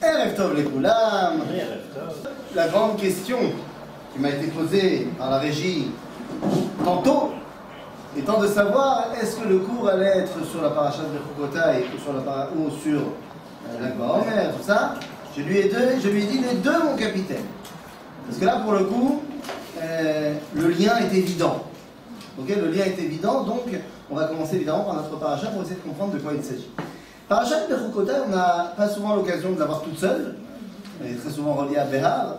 Erev Tov Lekoulam. La grande question qui m'a été posée par la régie tantôt étant de savoir est-ce que le cours allait être sur la paracha de Bechukotai ou sur l'Ag Baomer, tout ça. Je lui ai dit les deux, mon capitaine. Parce que là, pour le coup, le lien est évident. Ok, le lien est évident, donc on va commencer évidemment par notre paracha pour essayer de comprendre de quoi il s'agit. Paracha de Bechukotai, on n'a pas souvent l'occasion de l'avoir toute seule. Elle est très souvent reliée à Behar.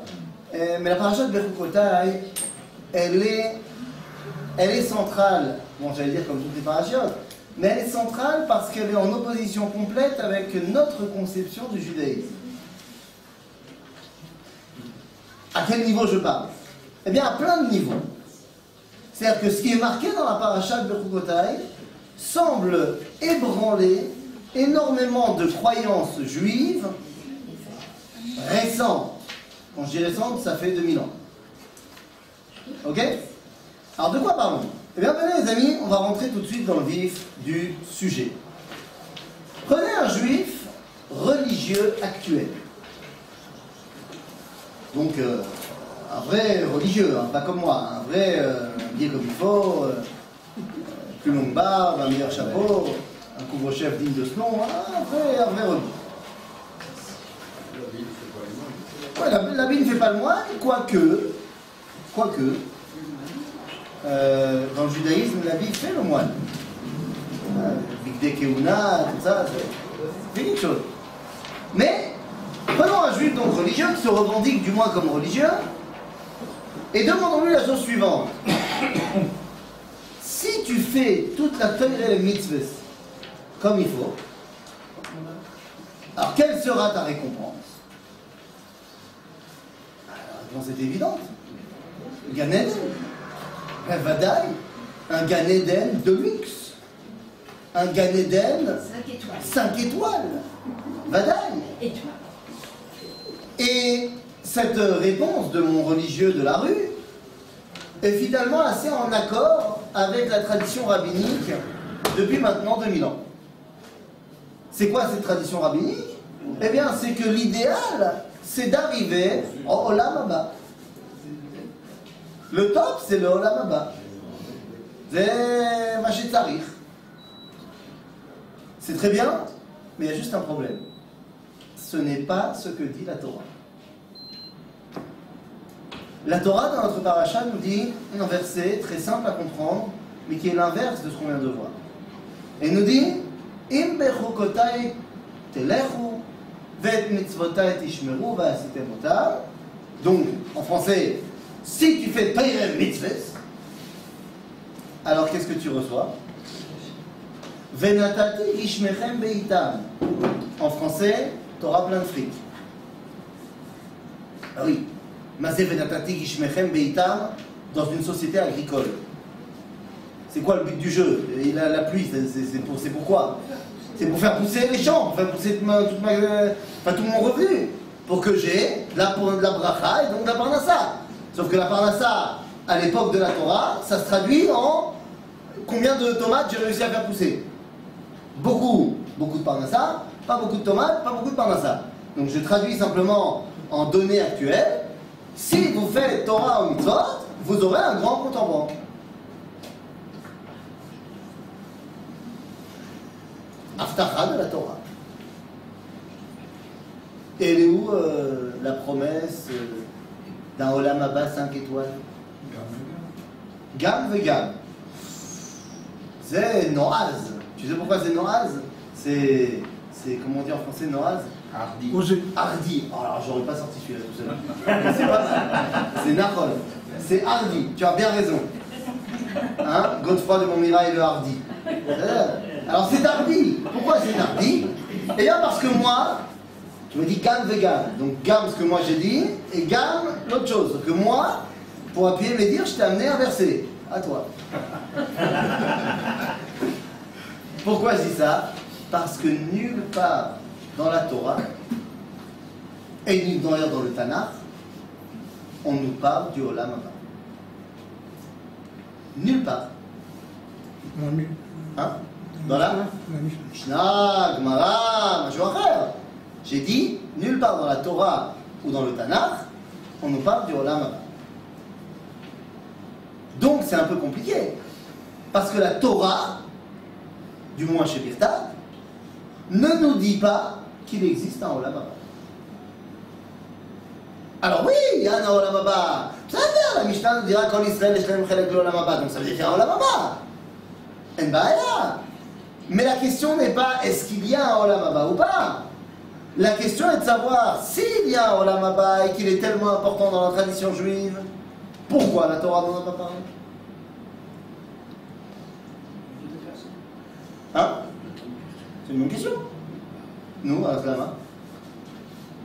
Mais la paracha de Bechukotai, elle est centrale, bon j'allais dire comme toutes les parachiotes, mais elle est centrale parce qu'elle est en opposition complète avec notre conception du judaïsme. À quel niveau je parle? Eh bien à plein de niveaux. C'est-à-dire que ce qui est marqué dans la paracha de Bechukotai semble ébranler énormément de croyances juives récentes. Quand je dis récentes, ça fait 2000 ans. Ok? Alors de quoi parlons-nous? Eh bien venez les amis, on va rentrer tout de suite dans le vif du sujet. Prenez un juif religieux actuel. Donc un vrai religieux, hein, pas comme moi, un vrai habillé comme il faut, plus longue barbe, un meilleur chapeau, un couvre-chef digne de ce nom, un vrai religieux. Ouais, l'habit ne fait pas le moine, quoique, dans le judaïsme, l'habit fait le moine. Bigdei Keuna, tout ça, c'est quelque chose. Mais, prenons un juif donc religieux qui se revendique du moins comme religieux, et demandons-lui la chose suivante. Si tu fais toute la Torah et les mitzvahs comme il faut, alors quelle sera ta récompense? La réponse est évidente. Gan Eden. Vadaï. Un Gan Eden de luxe. Un Gan Eden 5 étoiles. Vadaï. Et cette réponse de mon religieux de la rue est finalement assez en accord avec la tradition rabbinique depuis maintenant 2000 ans. C'est quoi cette tradition rabbinique? Eh bien, c'est que l'idéal, c'est d'arriver au Olam Haba. Le top, c'est le Olam Haba. C'est Maché Tsarich. C'est très bien, mais il y a juste un problème. Ce n'est pas ce que dit la Torah. La Torah, dans notre paracha, nous dit un verset très simple à comprendre, mais qui est l'inverse de ce qu'on vient de voir. Et nous dit Im bechukotai telechu vet mitzvotai tishmeru va'asitem otam. Donc, en français, si tu fais Peirem mitzvahs, alors qu'est-ce que tu reçois? Venatati ishmechem beitam. En français, tu auras plein de fric. Ah oui. Mazé venatati ishmechem beitam dans une société agricole. C'est quoi le but du jeu? La pluie, c'est pourquoi? C'est pour faire pousser les champs, pour faire pousser tout mon revenu, pour que j'ai de la bracha et donc de la parnassa. Sauf que la parnassa, à l'époque de la Torah, ça se traduit en combien de tomates j'ai réussi à faire pousser. Beaucoup de parnassa, pas beaucoup de tomates, pas beaucoup de parnassa. Donc je traduis simplement en données actuelles. Si vous faites Torah ou mitzvot, vous aurez un grand compte en banque. Aftacha de la Torah. Et elle est où la promesse d'un Olam Haba 5 étoiles? Gam vegam. C'est Noaz. Tu sais pourquoi c'est Noaz? C'est comment on dit en français Noaz? Hardi. Hardi. Oh, alors j'aurais pas sorti celui-là tout seul. C'est pas ça. C'est Nahol. C'est Hardi. Tu as bien raison. Hein? Godefroy de Montmirail le Hardi. Alors c'est Hardi. Pourquoi c'est Hardi? Eh bien parce que moi, tu me dis Gam vegan. Donc Gam ce que moi j'ai dit, et Gam l'autre chose. Sauf que moi, pour appuyer mes dires, je t'ai amené un verset. À toi. Pourquoi je dis ça? Parce que nulle part dans la Torah, et nulle part dans le Tanakh, on nous parle du Olam Haba. Nulle part. Hein? Dans la Mishnah, Gemara, משהו אחר. J'ai dit, nulle part dans la Torah ou dans le Tanakh, on nous parle du Olam Haba. Donc c'est un peu compliqué. Parce que la Torah, du moins chez Birta, ne nous dit pas qu'il existe un Olam Haba. Alors oui, il y a un Olam Haba. Ça veut dire, la Mishnah nous dira qu'en Israël, Shlem Chelek l'Olam Haba. Donc ça veut dire qu'il y a un Olam Haba. En Baïa. Mais la question n'est pas est-ce qu'il y a un Olam Haba ou pas. La question est de savoir s'il y a un Olam Haba et qu'il est tellement important dans la tradition juive, pourquoi la Torah n'en a pas parlé? Hein? C'est une bonne question. Nous, à Slama.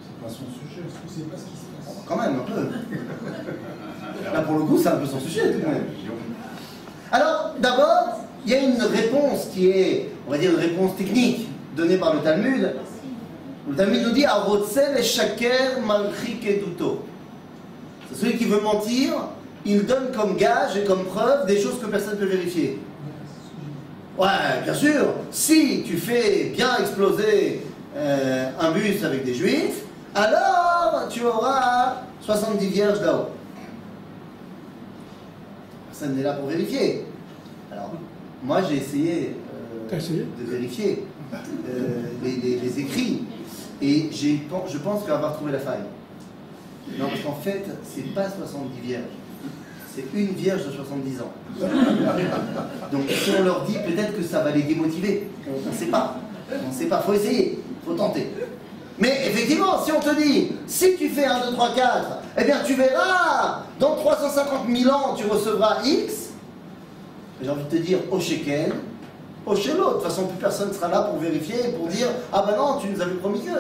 C'est pas son sujet, parce que c'est pas ce qui se passe. Quand même, un peu. Là, pour le coup, c'est un peu son sujet, tout de même. Alors, d'abord, il y a une réponse qui est, on va dire, une réponse technique donnée par le Talmud. Le Talmud nous dit Arotzel et Shaker Malchik Eduto. C'est celui qui veut mentir, il donne comme gage et comme preuve des choses que personne ne peut vérifier. Ouais, bien sûr, si tu fais bien exploser un bus avec des juifs, alors tu auras 70 vierges là-haut. Personne n'est là pour vérifier. Alors, moi j'ai essayé de vérifier les écrits et je pense qu'avoir trouvé la faille. Non, parce qu'en fait, c'est pas 70 vierges. C'est une vierge de 70 ans. Donc si on leur dit, peut-être que ça va les démotiver. On ne sait pas. On ne sait pas. Il faut essayer. Il faut tenter. Mais effectivement, si on te dit, si tu fais 1, 2, 3, 4, eh bien tu verras, dans 350 000 ans, tu recevras X. J'ai envie de te dire, au shekel, au chez l'autre. De toute façon, plus personne ne sera là pour vérifier, pour dire, ah ben non, tu nous avais promis que.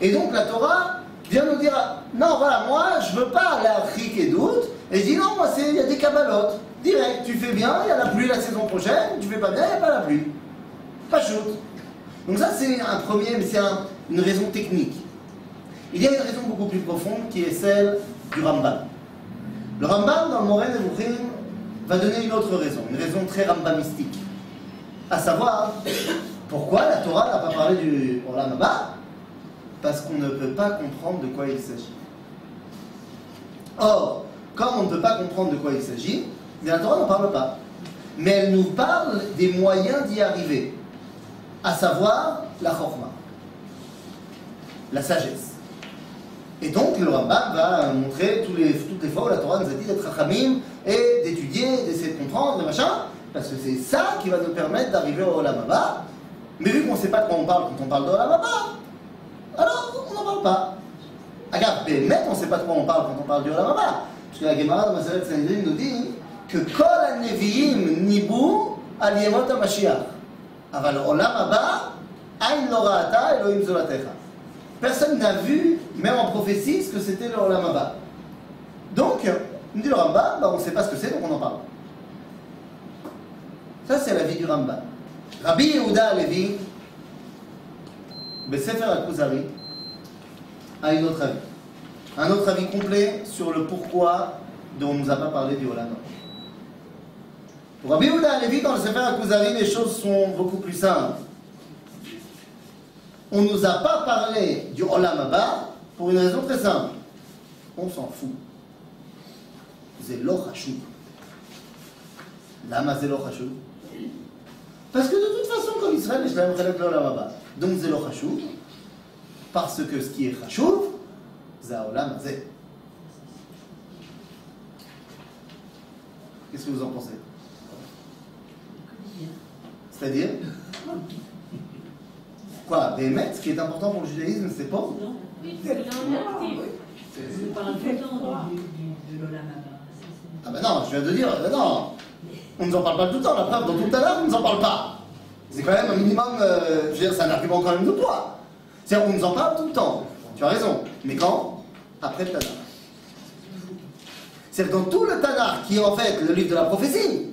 Et donc la Torah vient nous dire, non, voilà, moi, je veux pas aller à Rik et doute. Et je dis non, moi, il y a des cabalotes. Direct, tu fais bien, il y a la pluie la saison prochaine, tu fais pas bien, il n'y a pas la pluie. Pas shoot. Donc ça, c'est un premier, mais c'est une raison technique. Il y a une raison beaucoup plus profonde qui est celle du Rambam. Le Rambam, dans le Moreh Nevuchim, va donner une autre raison, une raison très rambamistique. À savoir, pourquoi la Torah n'a pas parlé du Olam Haba? Parce qu'on ne peut pas comprendre de quoi il s'agit. Or, comme on ne peut pas comprendre de quoi il s'agit, la Torah n'en parle pas. Mais elle nous parle des moyens d'y arriver. À savoir, la chorma. La sagesse. Et donc, le Rambam va montrer toutes les fois où la Torah nous a dit d'être rachamim et d'étudier, d'essayer de comprendre, et machin, parce que c'est ça qui va nous permettre d'arriver au Olam Haba. Mais vu qu'on ne sait pas de quoi on parle quand on parle de Olam Haba, alors on n'en parle pas. Regarde, mais on ne sait pas de quoi on parle quand on parle du Olam Haba. Parce que la Gemara de Maseret Sanhedrin nous dit que Kol ha-Nevi'im nibu al yemot ha-Mashiach. Aval Olam Haba, ayn lo ra'ata Elohim zolatecha. Personne n'a vu, même en prophétie, ce que c'était le Olam Haba. Donc, nous dit le Rambam, on ne sait pas ce que c'est, donc on en parle. Ça, c'est l'avis du Rambam. Rabbi Yehuda Halevi, Besefer al-Kuzari, a un autre avis. Un autre avis complet sur le pourquoi dont on ne nous a pas parlé du Olam Haba. Pour Rabbi Yehuda Halevi, dans le Sefer al-Kuzari, les choses sont beaucoup plus simples. On ne nous a pas parlé du Olam Haba pour une raison très simple. On s'en fout. C'est lo chashuv. Lama c'est lo chashuv. Parce que de toute façon, comme Israël, je l'ai chelek l'Olam Haba. Donc c'est lo chashuv. Parce que ce qui est chashuv, c'est Olam Hazeh. Qu'est-ce que vous en pensez? C'est-à-dire quoi? Béhémet, ce qui est important pour le judaïsme, c'est pas? Oui, c'est l'enactif. On parle tout le temps de l'Olam Haba. Ah ben non, je viens de dire, non. On ne nous en parle pas tout le temps, la preuve, dans tout le Tanakh, on ne nous en parle pas. C'est quand même un minimum, je veux dire, c'est un argument quand même de poids. C'est-à-dire, on nous en parle tout le temps. Tu as raison. Mais quand? Après le Tanakh. C'est dans tout le Tanakh, qui est en fait le livre de la prophétie,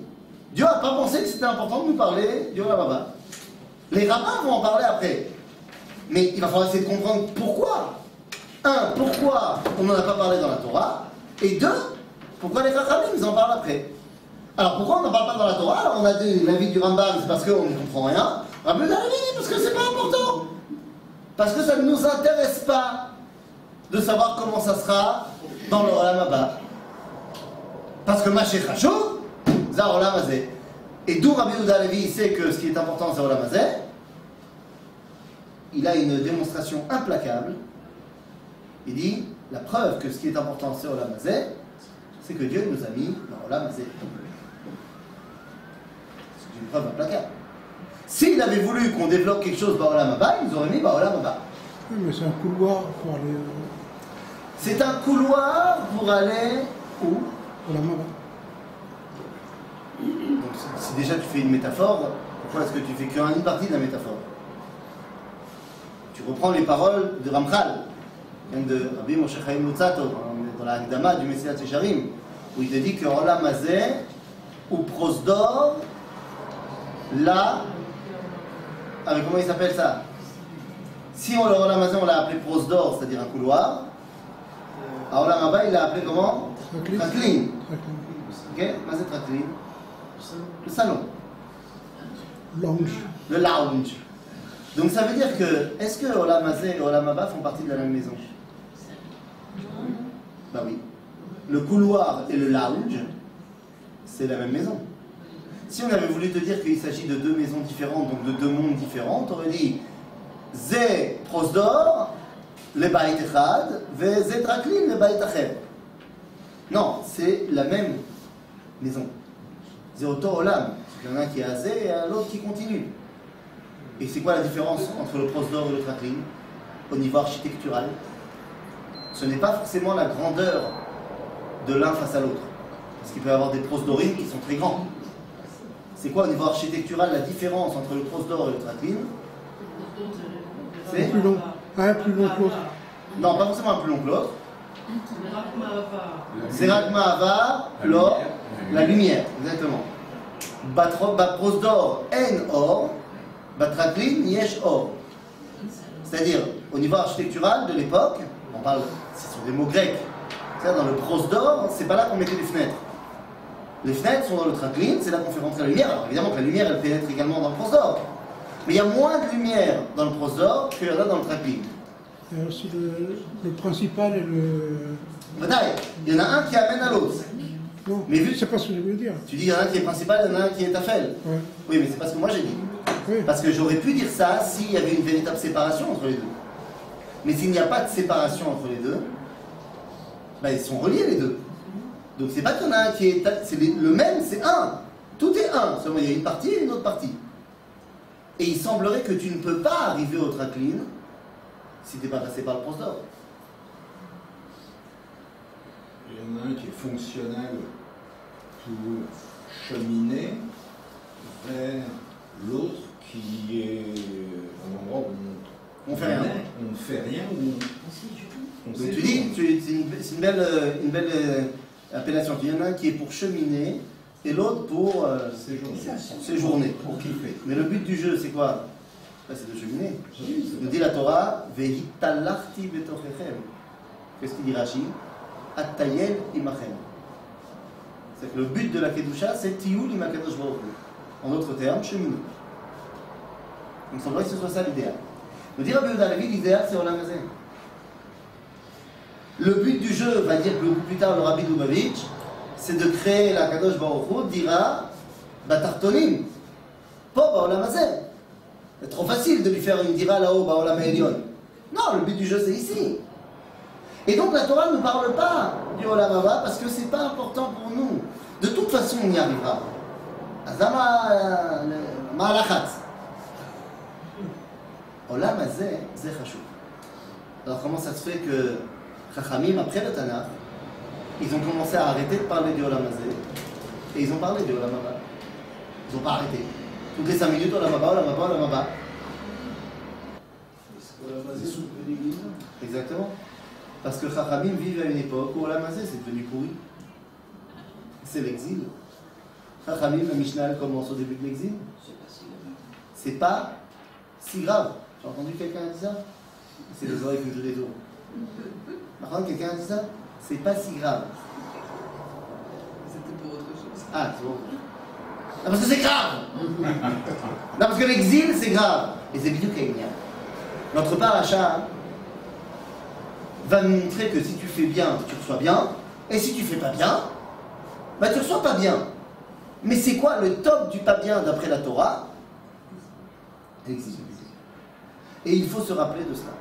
Dieu n'a pas pensé que c'était important de nous parler du Olam Haba. Les rabbins vont en parler après. Mais il va falloir essayer de comprendre pourquoi. Un, pourquoi on n'en a pas parlé dans la Torah. Et deux, pourquoi les Chachamim, ils en parlent après. Alors pourquoi on n'en parle pas dans la Torah? Alors on a dit l'avis du Rambam, c'est parce qu'on ne comprend rien. Rabbi Yehuda, parce que c'est pas important. Parce que ça ne nous intéresse pas de savoir comment ça sera dans le Olam Haba. Parce que Mashiach Hashov, c'est Olam Hazeh. Et d'où Rabbi Yehuda Halevi sait que ce qui est important c'est Olam Hazeh. Il a une démonstration implacable. Il dit, la preuve que ce qui est important c'est Olam Hazeh, c'est que Dieu nous a mis dans Olam Hazeh. C'est une preuve implacable. S'il avait voulu qu'on développe quelque chose dans Olam Haba, il nous aurait mis dans Olam Haba. Oui, mais c'est un couloir pour aller C'est un couloir pour aller où? au Olam Haba. Donc, si déjà tu fais une métaphore, pourquoi est-ce que tu fais qu'une partie de la métaphore? Tu reprends les paroles de Ramchal, de Rabbi Moshe Chaim Luzzatto, dans la Hagdama du Messilat Yesharim, où il te dit que Olam Hazeh ou Prosdor, là, avec comment il s'appelle ça? Si on le Olam Hazeh on l'a appelé Prosdor, c'est-à-dire un couloir, à Olam Haba il l'a appelé comment? Traklin. Ok? Mazé Traklin. Le salon. Lounge. Le lounge. Donc ça veut dire que, est-ce que Olam Hazeh et Olam Haba font partie de la même maison? Bah oui. Le couloir et le lounge, c'est la même maison. Si on avait voulu te dire qu'il s'agit de deux maisons différentes, donc de deux mondes différents, on aurait dit Zé Prosdor, le Bait Echad, ve Zé Traklin, le Bait Acher. Non, c'est la même maison. C'est Oto Olam. Il y en a un qui est Hazeh et l'autre qui continue. Et c'est quoi la différence entre le Prosdor et le Traklin au niveau architectural? Ce n'est pas forcément la grandeur de l'un face à l'autre. Parce qu'il peut y avoir des prosdorim qui sont très grands. C'est quoi au niveau architectural la différence entre le Prosdor et le Traklin? C'est Plus long. Un plus long que l'autre. Non, pas forcément un plus long que l'autre. Zerat Ma'ava, l'or, la lumière, exactement. Prosdor, en or, Traklin, yesh or. C'est-à-dire, au niveau architectural de l'époque, on parle, ce sont des mots grecs. C'est-à-dire, dans le Prosdor, c'est pas là qu'on mettait les fenêtres. Les fenêtres sont dans le Traklin, c'est là qu'on fait rentrer la lumière. Alors évidemment que la lumière, elle pénètre également dans le Prosdor. Mais il y a moins de lumière dans le Prosdor qu'il y en a dans le Traklin. Il y a aussi le principal et le... Bataille, il y en a un qui amène à l'autre. Non, Mais vu- c'est pas ce que je veux dire. Tu dis, il y en a un qui est principal, il y en a un qui est tafel. Ouais. Oui, mais c'est pas ce que moi j'ai dit. Oui. Parce que j'aurais pu dire ça s'il y avait une véritable séparation entre les deux. Mais s'il n'y a pas de séparation entre les deux, bah, ils sont reliés les deux. Donc c'est pas qu'il y en a un qui est... C'est le même, c'est un. Tout est un. Seulement il y a une partie et une autre partie. Et il semblerait que tu ne peux pas arriver au Traklin si tu n'es pas passé par le Prosdor. Il y en a un qui est fonctionnel pour cheminer vers l'autre qui est un endroit où On fait rien. on ne fait rien, où on Donc tu dis, c'est une belle appellation. Il y en a un qui est pour cheminer et l'autre pour séjourner. Pour kiffer. Mais le but du jeu, c'est quoi? C'est de cheminer. Nous dit la Torah, Vehitalachti betochechem. Qu'est-ce qu'il dit Rashi? Attayel imachem. C'est que le but de la Kedusha, c'est Tiyul imakadosh baruch hu. En d'autres termes, cheminer. Donc il semblerait que ce soit ça l'idéal. Nous dit Rabbi Yehuda Halevi, l'idéal c'est Olam Hazeh. Le but du jeu, va dire plus tard le Rabbi Lubavitch, c'est de créer la Kadosh Baruch Hu, dira Batartonim, pas Baolam Hazeh. C'est trop facile de lui faire une dira là-haut, Baolam Elion. Non, le but du jeu c'est ici. Et donc la Torah ne nous parle pas du Olam Haba parce que c'est pas important pour nous. De toute façon, on y arrivera. Azama Ma'alachat. Olam Hazeh, c'est chashou. Alors comment ça se fait que Chachamim, après le Tanakh, ils ont commencé à arrêter de parler du Olam Hazeh et ils ont parlé du Olam Haba. Ils n'ont pas arrêté. Toutes les 5 minutes, Olam Haba, Olam Haba, Olam Haba. Exactement. Parce que Chachamim vivent à une époque où Olam Hazeh c'est devenu pourri. C'est l'exil. Chachamim, la Mishnah elle commence au début de l'exil. C'est pas si grave. J'ai entendu quelqu'un dire ça? C'est les oreilles que je détourne. Par contre, quelqu'un a dit ça? C'est pas si grave. C'était pour autre chose. Ah, c'est bon. Non, parce que c'est grave! Non, parce que l'exil, c'est grave. Et c'est bien qu'il y a. Notre paracha va nous montrer que si tu fais bien, tu reçois bien, et si tu fais pas bien, bah tu reçois pas bien. Mais c'est quoi le top du pas bien d'après la Torah? L'exil. Et il faut se rappeler de cela.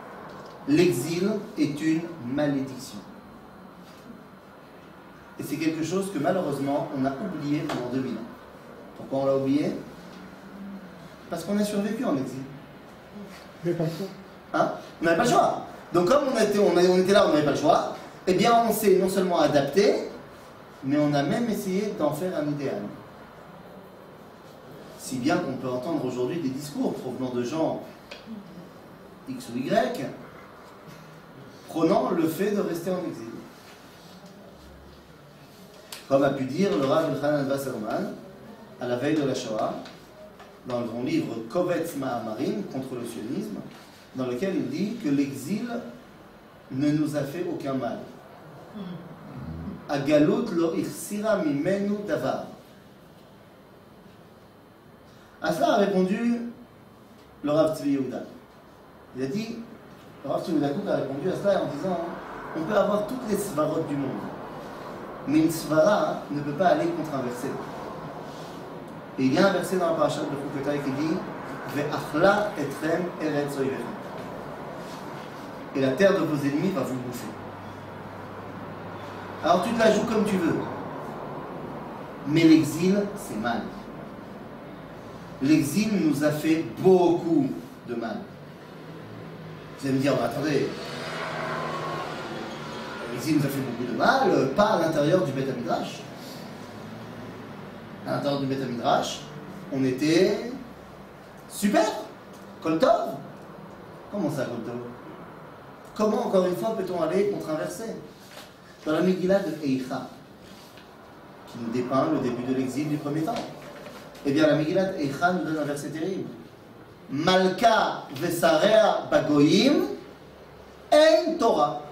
L'exil est une malédiction. Et c'est quelque chose que malheureusement on a oublié pendant 2000 ans. Pourquoi on l'a oublié? Parce qu'on a survécu en exil. Mais pas le choix. Hein? On n'avait pas le choix. Donc comme on était là, on n'avait pas le choix, eh bien on s'est non seulement adapté, mais on a même essayé d'en faire un idéal. Si bien qu'on peut entendre aujourd'hui des discours provenant de gens X ou Y, prônant le fait de rester en exil. Comme a pu dire le Rav Elchanan Wasserman à la veille de la Shoah, dans son livre Kovetz Ma'amarim contre le sionisme, dans lequel il dit que l'exil ne nous a fait aucun mal. Agalut lo ichsira mimenu davar. À cela a répondu le Rav Tzvi Yehuda. Il a dit, le Rav Tzvi Yehuda a répondu à cela en disant, on peut avoir toutes les svarot du monde, mais une svara ne peut pas aller contre un verset. Et il y a un verset dans la paracha de Bechukotai qui dit Ve'achla etrem eretz oivechem. Et la terre de vos ennemis va vous bouffer. Alors tu te la joues comme tu veux. Mais l'exil, c'est mal. L'exil nous a fait beaucoup de mal. Vous allez me dire, attendez, l'exil nous a fait beaucoup de mal, pas à l'intérieur du Beth Midrash. À l'intérieur du Beth Midrash, on était super, Kol Tov. Comment ça, Kol Tov? Comment, encore une fois, peut-on aller contre un verset? Dans la Megillah de Eicha, qui nous dépeint le début de l'exil du premier temps. Eh bien, la Megillah de Eicha nous donne un verset terrible. Malka vesarea bagoyim en Torah.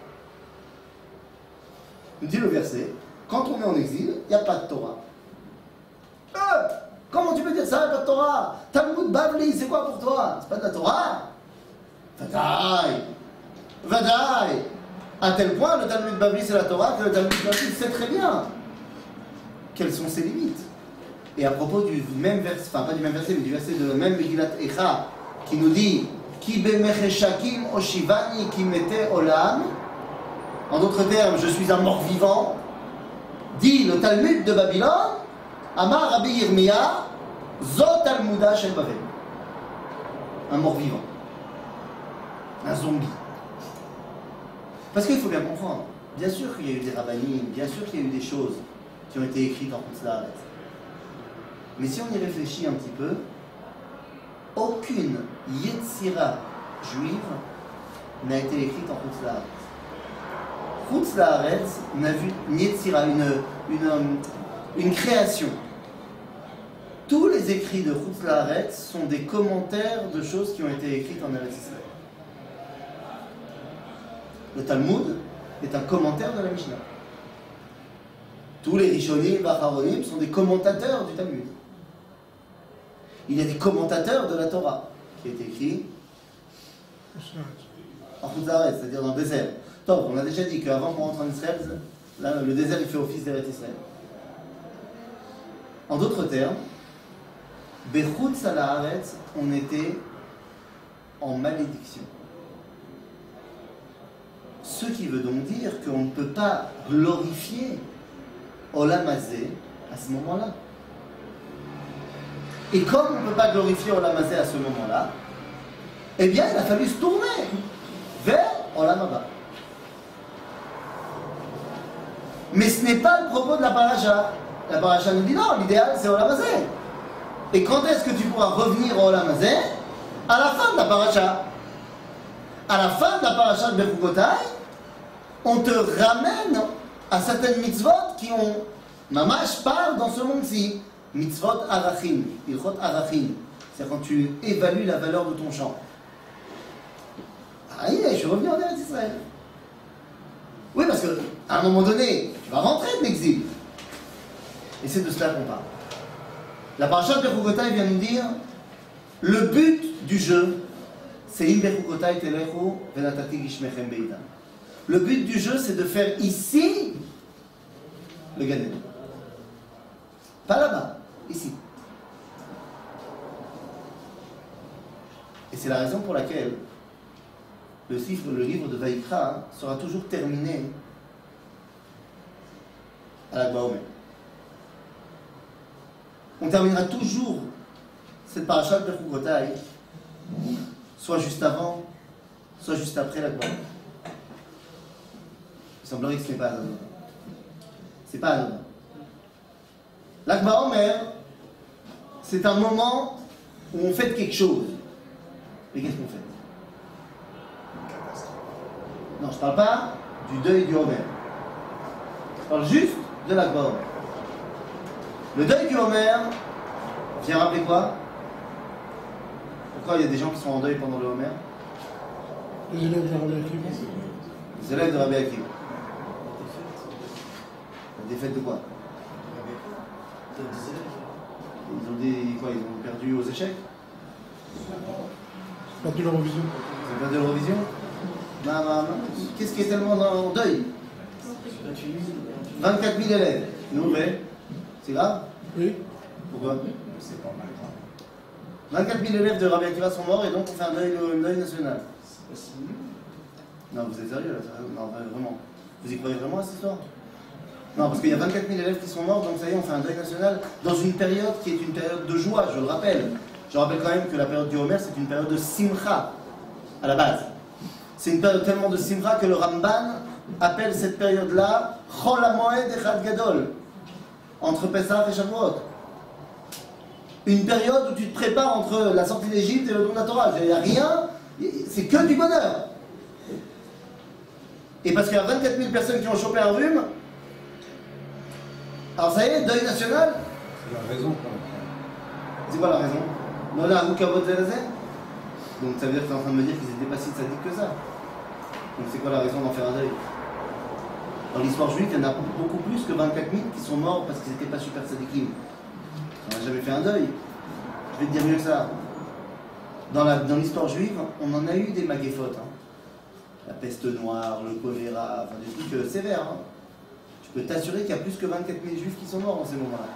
Nous dit le verset, quand on est en exil, il n'y a pas de Torah. Comment tu peux dire ça, il n'y a pas de Torah? Talmud Bavli, c'est quoi pour toi? C'est pas de la Torah? Vadaï! Vadaï! À tel point, le Talmud Bavli c'est la Torah, que le Talmud Bavli sait très bien quelles sont ses limites. Et à propos du même verset, enfin pas du même verset, mais du verset de même Megillat Eicha, qui nous dit Ki bemecheshakim oshivani ki mete olam. En d'autres termes, je suis un mort-vivant, dit le Talmud de Babylone, Amar Rabbi Yirmiya, Zot Talmuda Shel Bavel. Un mort-vivant. Un zombie. Parce qu'il faut bien comprendre, bien sûr qu'il y a eu des rabbanim, bien sûr qu'il y a eu des choses qui ont été écrites en Chutz La'aretz. Mais si on y réfléchit un petit peu, aucune Yetzira juive n'a été écrite en Chutz La'aretz. Chutz La'aretz n'a vu Yetzira, une création. Tous les écrits de Chutz La'aretz sont des commentaires de choses qui ont été écrites en Eretz Israël. Le Talmud est un commentaire de la Mishnah. Tous les Rishonim, Vacharonim sont des commentateurs du Talmud. Il y a des commentateurs de la Torah qui est écrit en Chutz La'aretz, c'est-à-dire dans le désert. Donc, on a déjà dit qu'avant qu'on rentre en Israël, là, le désert il fait office d'Eretz Israël. En d'autres termes, Bechutz La'aretz, on était en malédiction. Ce qui veut donc dire qu'on ne peut pas glorifier Olam Hazé à ce moment-là. Et comme on ne peut pas glorifier Olam Hazé à ce moment-là, eh bien il a fallu se tourner vers Olam Haba. Mais ce n'est pas le propos de la paracha. La paracha nous dit non, l'idéal c'est Olam Hazé. Et quand est-ce que tu pourras revenir au Olam Hazé? À la fin de la paracha. À la fin de la paracha de Bechukotai, on te ramène à certaines mitzvot qui ont mamash parle dans ce monde-ci. Mitzvot arachim, ilchot arachim. C'est-à-dire quand tu évalues la valeur de ton champ. Ah, je suis revenu en Eretz Israël. Oui, parce qu'à un moment donné, tu vas rentrer de l'exil. Et c'est de cela qu'on parle. La paracha de Bechukotai vient nous dire le but du jeu, Le but du jeu, c'est de faire ici le Gan Eden. Pas là-bas, ici. Et c'est la raison pour laquelle le livre de Vaïkra sera toujours terminé à la Baomer. On terminera toujours cette paracha de Chukotai, soit juste avant, soit juste après la Baomer. Il semblerait que ce n'est pas anodin. C'est pas anodin. L'Akba Omer, c'est un moment où on fait quelque chose. Mais qu'est-ce qu'on fait? Non, je ne parle pas du deuil du Homer. Je parle juste de l'Akba Omer. Le deuil du Homer vient rappeler quoi? Pourquoi il y a des gens qui sont en deuil pendant le Homer? Les élèves de Rabbi Akiva. Les élèves de Rabbi Akiva. La défaite de quoi? Ils ont dit quoi? Ils ont perdu aux échecs? Perdu l'Eurovision. Ils ont perdu l'Eurovision? Non. Qu'est-ce qui est tellement en deuil? 24 000 élèves. Nous, mais c'est grave? Oui. Pourquoi? 24 000 élèves de Rabbi Akiva sont morts et donc on fait un deuil national. Non, vous êtes sérieux là? Non, vraiment. Vous y croyez vraiment à cette histoire? Non, parce qu'il y a 24 000 élèves qui sont morts, donc ça y est, on fait un deuil national dans une période qui est une période de joie, je le rappelle. Je rappelle quand même que la période du Homer, c'est une période de simcha, à la base. C'est une période tellement de simcha que le Ramban appelle cette période-là Chol HaMoed Echad Gadol, entre Pesach et Shavuot. Une période où tu te prépares entre la sortie d'Égypte et le don de la Torah. Il n'y a rien, c'est que du bonheur. Et parce qu'il y a 24 000 personnes qui ont chopé un rhume, alors ça y est, deuil national. C'est la raison pour laquelle. C'est quoi la raison? Donc ça veut dire que tu es en train de me dire qu'ils n'étaient pas si sadiques que ça. Donc c'est quoi la raison d'en faire un deuil? Dans l'histoire juive, il y en a beaucoup plus que 24 000 qui sont morts parce qu'ils n'étaient pas super sadikim. On n'a jamais fait un deuil. Je vais te dire mieux que ça. Dans l'histoire juive, on en a eu des maguéphotes. Hein. La peste noire, le choléra, enfin des trucs sévères. Hein. Je peux t'assurer qu'il y a plus que 24 000 juifs qui sont morts en ces moments-là.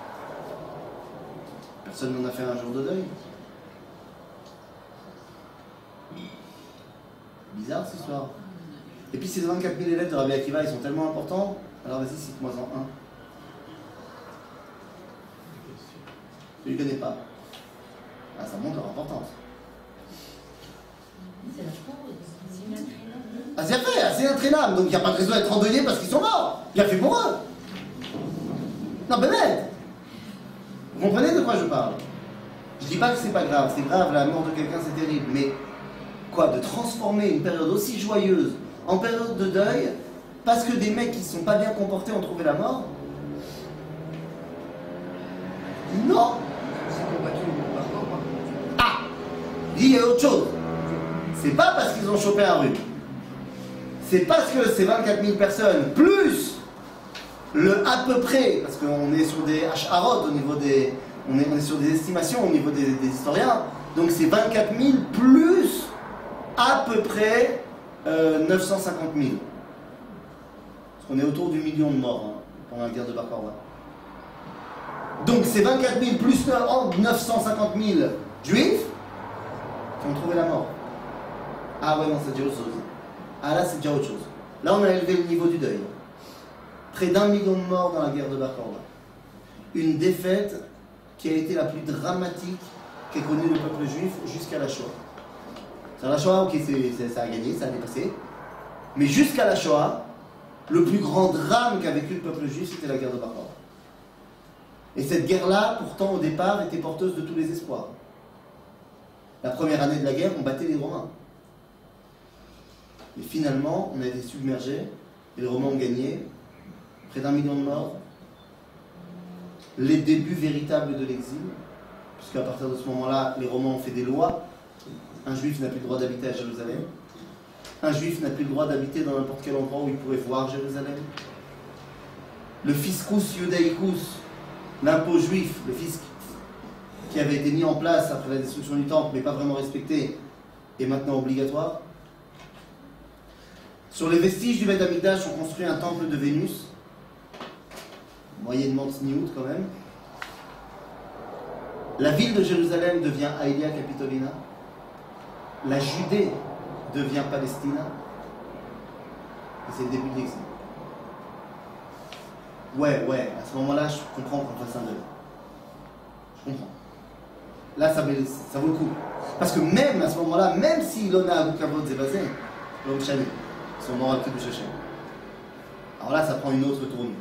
Personne n'en a fait un jour de deuil. Bizarre cette histoire. Et puis ces 24 000 élèves de Rabbi Akiva, ils sont tellement importants. Alors vas-y, cite-moi en un. Tu ne les connais pas. Ah, ça montre leur importance. C'est la chose, c'est une intrigue. Ah, c'est vrai, c'est intraînable, donc il n'y a pas de raison d'être endeuillé parce qu'ils sont morts. Bien fait pour eux. Non, ben bête. Vous comprenez de quoi je parle? Je dis pas que c'est pas grave, c'est grave, la mort de quelqu'un c'est terrible, mais quoi, de transformer une période aussi joyeuse en période de deuil parce que des mecs qui ne sont pas bien comportés ont trouvé la mort? Non. Ah, il y a autre chose. C'est pas parce qu'ils ont chopé un rhume. C'est parce que ces 24 000 personnes, plus le à peu près, parce qu'on est sur des H-Harod au niveau des. On est sur des estimations au niveau des historiens, donc c'est 24 000 plus à peu près 950 000. Parce qu'on est autour du million de morts hein, pendant la guerre de Bar Korba. Donc c'est 24 000 plus 950 000 juifs qui ont trouvé la mort. Ah ouais, non, c'est déjà autre chose. Ah là, c'est déjà autre chose. Là, on a élevé le niveau du deuil. Près d'1 million de morts dans la guerre de Bar Korba. Une défaite qui a été la plus dramatique qu'ait connue le peuple juif jusqu'à la Shoah. C'est la Shoah, ok, ça a gagné, ça a dépassé. Mais jusqu'à la Shoah, le plus grand drame qu'a vécu le peuple juif, c'était la guerre de Bar Korba. Et cette guerre-là, pourtant, au départ, était porteuse de tous les espoirs. La première année de la guerre, on battait les Romains. Et finalement, on a été submergés, et les Romains ont gagné, près d'1 million de morts, les débuts véritables de l'exil, puisqu'à partir de ce moment-là, les Romains ont fait des lois. Un juif n'a plus le droit d'habiter à Jérusalem. Un juif n'a plus le droit d'habiter dans n'importe quel endroit où il pourrait voir Jérusalem. Le fiscus judaicus, l'impôt juif, le fisc, qui avait été mis en place après la destruction du temple, mais pas vraiment respecté, est maintenant obligatoire. Sur les vestiges du Beth Amikdash, on construit un temple de Vénus, moyennement tsniout quand même. La ville de Jérusalem devient Aelia Capitolina. La Judée devient Palestina. Et c'est le début de l'exil. Ouais, à ce moment-là, je comprends qu'on fasse un deuil. Je comprends. Là, ça vaut le coup. Parce que même à ce moment-là, même si l'ona a Kavod Zebazé, l'homme chané, son nom a que du Shachem. Alors là, ça prend une autre tournure.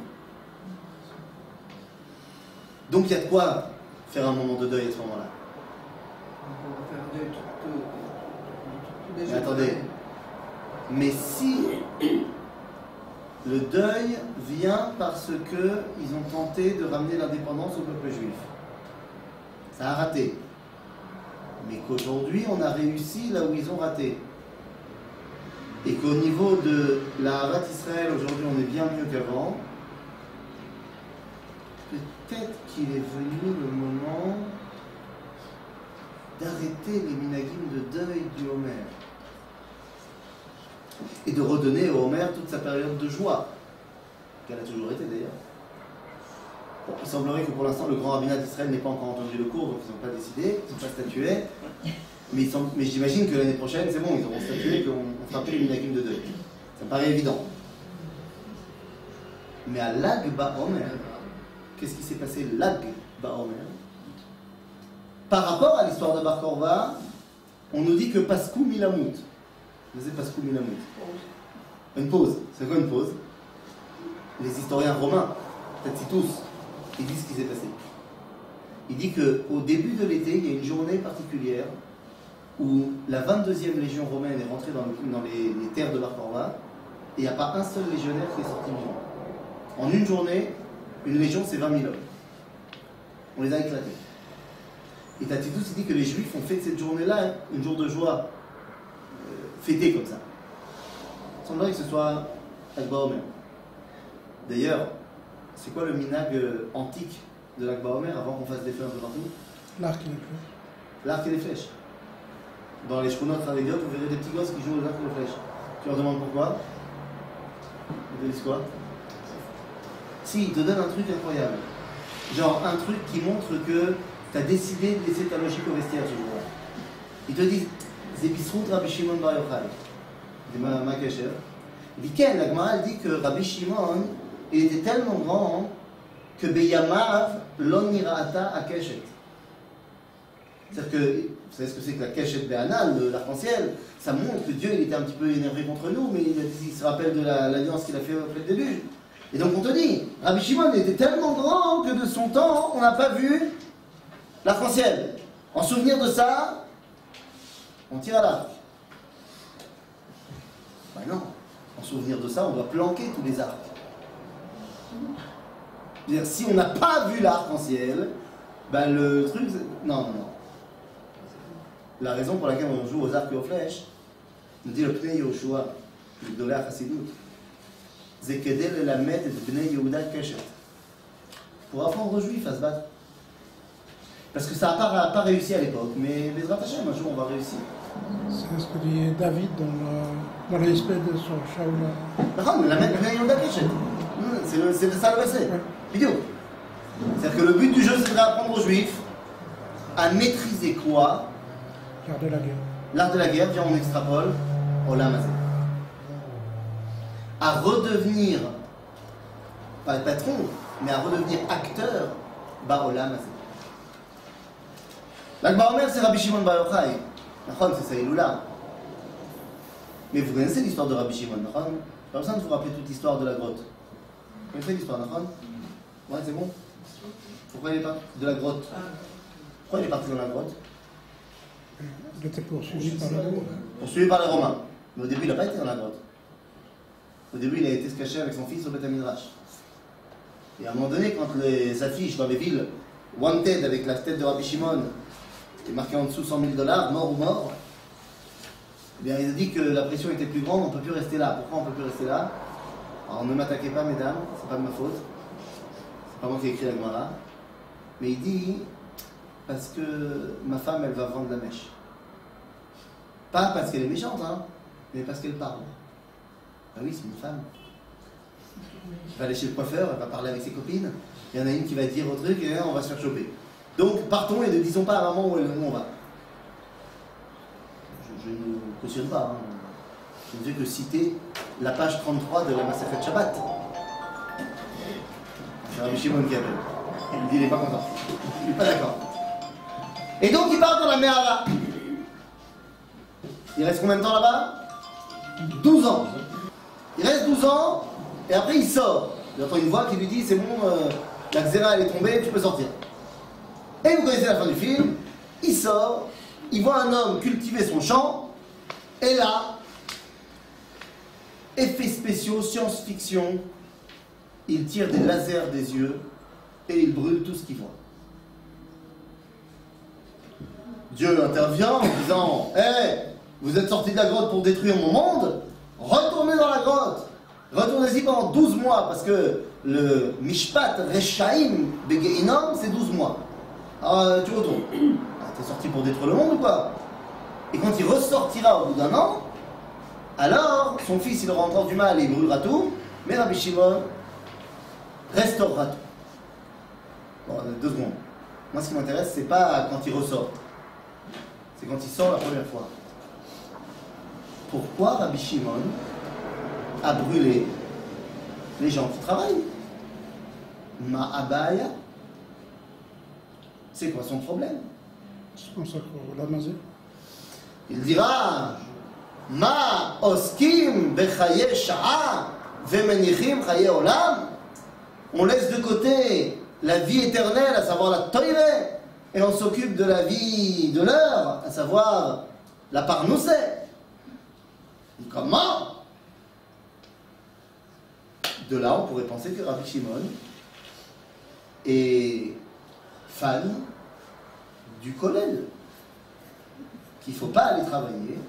Donc il y a de quoi faire un moment de deuil à ce moment-là. Mais attendez. Mais si le deuil vient parce qu'ils ont tenté de ramener l'indépendance au peuple juif, ça a raté. Mais qu'aujourd'hui, on a réussi là où ils ont raté. Et qu'au niveau de la Havat Israël, aujourd'hui, on est bien mieux qu'avant. Peut-être qu'il est venu le moment d'arrêter les minagim de deuil du Homer. Et de redonner au Homer toute sa période de joie, qu'elle a toujours été d'ailleurs. Bon, il semblerait que pour l'instant le grand rabbinat d'Israël n'ait pas encore entendu le cours, donc ils n'ont pas décidé, ils n'ont pas statué. Mais j'imagine que l'année prochaine, c'est bon, ils auront statué qu'on fera plus les minagim de deuil. Ça me paraît évident. Mais à Lag BaOmer, qu'est-ce qui s'est passé Lag BaOmer? Par rapport à l'histoire de Bar Korva, on nous dit que Paskou Milamout. C'est Paskou Milamout. Une pause. C'est quoi une pause? Les historiens romains, peut-être si tous, ils disent ce qui s'est passé. Il dit qu'au début de l'été, il y a une journée particulière où la 22e légion romaine est rentrée dans les terres de Bar Korva et il n'y a pas un seul légionnaire qui est sorti vivant. En une journée, une légion, c'est 20 000 hommes. On les a éclatés. Et Tacitus dit que les Juifs ont fait de cette journée-là une jour de joie, fêtée comme ça. Il semblerait que ce soit Lag BaOmer. D'ailleurs, c'est quoi le minag antique de Lag BaOmer avant qu'on fasse des feux un peu partout? L'arc et les flèches. L'arc et les flèches. Dans les chronotes Harédiot, vous verrez des petits gosses qui jouent aux arcs et aux flèches. Tu leur demandes pourquoi? Ils te disent quoi? Si, ils te donnent un truc incroyable. Genre un truc qui montre que tu as décidé de laisser ta logique au vestiaire ce jour-là. Ils te disent Zebisrout Rabbi Shimon Bar Yochai. Il dit ma cachère. Il dit quel? La Gemara dit que Rabbi Shimon, il était tellement grand que Beyamav Lon Niraata Akeshet. C'est-à-dire que, vous savez ce que c'est que la Keshet Be'anal, l'arc-en-ciel? Ça montre que Dieu il était un petit peu énervé contre nous, mais il se rappelle de l'alliance qu'il a fait au début. Et donc on te dit, Rabbi Shimon était tellement grand que de son temps, on n'a pas vu l'arc-en-ciel. En souvenir de ça, on tire à l'arc. Ben non, en souvenir de ça, on doit planquer tous les arcs. C'est-à-dire, si on n'a pas vu l'arc-en-ciel, ben le truc... Non. La raison pour laquelle on joue aux arcs et aux flèches, nous dit le Pnei Yoshua, le Gdolei Chassidut, c'est qu'aider la mettre de Bnei Yehuda Keshet. Pour apprendre aux Juifs à se battre. Parce que ça n'a pas réussi à l'époque, mais Bezrat Hashem, un jour on va réussir. C'est ce que dit David dans l'espèce de son Shaoul. Non, la mettre Bnei Yehuda Keshet. C'est ça le verset. Vidéo. C'est-à-dire que le but du jeu, c'est d'apprendre aux Juifs à maîtriser quoi? L'art de la guerre. L'art de la guerre, viens on extrapole, Olam Hazé. À redevenir, pas le patron, mais à redevenir acteur, Olam Hazé. Lag BaOmer, c'est Rabbi Shimon Bar Yochai. C'est sa Iloula. Mais vous connaissez l'histoire de Rabbi Shimon, Nachon? Pas besoin de vous rappeler toute l'histoire de la grotte. Vous connaissez l'histoire, Nachon? Ouais, c'est bon. Pourquoi il est parti de la grotte? Pourquoi il est parti dans la grotte? Il était poursuivi par les Romains. Poursuivi par les Romains. Mais au début, il n'a pas été dans la grotte. Au début, il a été se cacher avec son fils au Beth Midrash. Et à un moment donné, quand les affiches dans les villes Wanted avec la tête de Rabbi Shimon était marqué en dessous $100 000, mort ou mort, eh bien, il a dit que la pression était plus grande, on ne peut plus rester là. Pourquoi on ne peut plus rester là? Alors ne m'attaquez pas, mesdames, c'est pas de ma faute. C'est pas moi qui ai écrit la Gemara. Mais il dit, parce que ma femme, elle va vendre la mèche. Pas parce qu'elle est méchante, hein, mais parce qu'elle parle. Ah oui, c'est une femme. Elle va aller chez le coiffeur, elle va parler avec ses copines. Il y en a une qui va dire au truc et on va se faire choper. Donc partons et ne disons pas à maman où on va. Je ne cautionne pas. Hein. Je ne fais que citer la page 33 de la Masechet Shabbat. C'est Rabbi Shimon qui appelle. Il dit il n'est pas content. Il n'est pas d'accord. Et donc il part dans la Mehara. Il reste combien de temps là-bas? 12 ans. Il reste 12 ans et après il sort. Il entend une voix qui lui dit c'est bon, la xéra elle est tombée, tu peux sortir. Et vous connaissez la fin du film. Il sort, il voit un homme cultiver son champ et là, effets spéciaux, science-fiction, il tire des lasers des yeux et il brûle tout ce qu'il voit. Dieu intervient en disant hey, vous êtes sortis de la grotte pour détruire mon monde, retournez dans la grotte, retournez-y pendant 12 mois parce que le Mishpat Reshaim Begeinom c'est 12 mois. Alors tu retournes. T'es sorti pour détruire le monde ou quoi? Et quand il ressortira au bout d'un an, alors son fils il aura encore du mal et il brûlera tout, mais Rabbi Shimon restaurera tout. Bon, 2 secondes. Moi ce qui m'intéresse c'est pas quand il ressort, c'est quand il sort la première fois. Pourquoi Rabbi Shimon a brûlé les gens qui travaillent? Ma'abaya, c'est quoi son problème? C'est comme ça qu'on l'a masé. Il dira Ma oskim bechaye sha'a vemenichim chaye olam. On laisse de côté la vie éternelle, à savoir la toire, et on s'occupe de la vie de l'heure, à savoir la parnoussée. Comment? De là, on pourrait penser que Rabbi Shimon est fan du kollel, qu'il ne faut pas aller travailler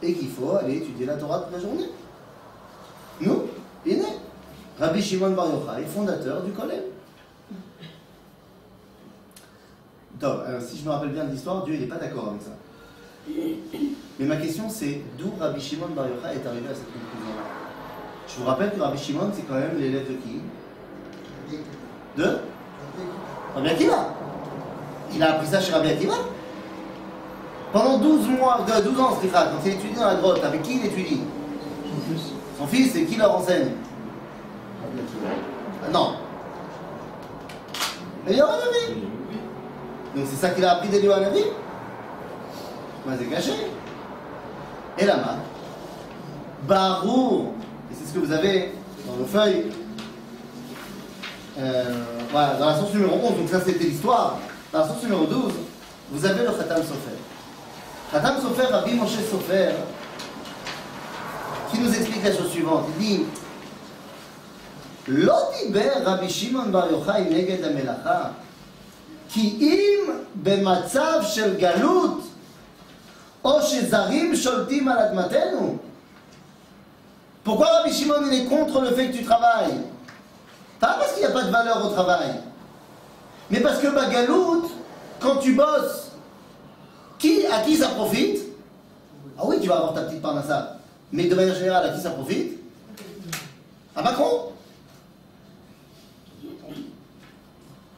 et qu'il faut aller étudier la Torah toute la journée. Nous, il est né. Rabbi Shimon Bar Yochai, fondateur du kollel. Donc, si je me rappelle bien de l'histoire, Dieu n'est pas d'accord avec ça. Mais ma question c'est d'où Rabbi Shimon Bar Yochai est arrivé à cette conclusion-là. Je vous rappelle que Rabbi Shimon c'est quand même l'élève de qui? De Rabbi Akiva. Il a appris ça chez Rabbi Akiva. Pendant 12 ans, quand il étudie dans la grotte, avec qui il étudie? Son fils, et qui leur enseigne? Ah, non. Eliyahu Hanavi. Donc c'est ça qu'il a appris d'Eliyahu Hanavi? Mais c'est caché. Et la main. Barour. Et c'est ce que vous avez dans vos feuilles. Voilà, dans la source numéro 11, donc ça c'était l'histoire. Dans la source numéro 12, vous avez le Khatam Sofer. Khatam Sofer, Rabbi Moshe Sofer, qui nous explique la chose suivante. Il dit Lo diber Rabbi Shimon Bar Yochai neged hamelacha, ki im bematzav shel galut, o shezarim sholtim al admatenu. Pourquoi Rabbi Shimon il est contre le fait que tu travailles? Pas parce qu'il n'y a pas de valeur au travail, mais parce que Bagalout, quand tu bosses, à qui ça profite? Ah oui, tu vas avoir ta petite parnassa, mais de manière générale, à qui ça profite? À Macron,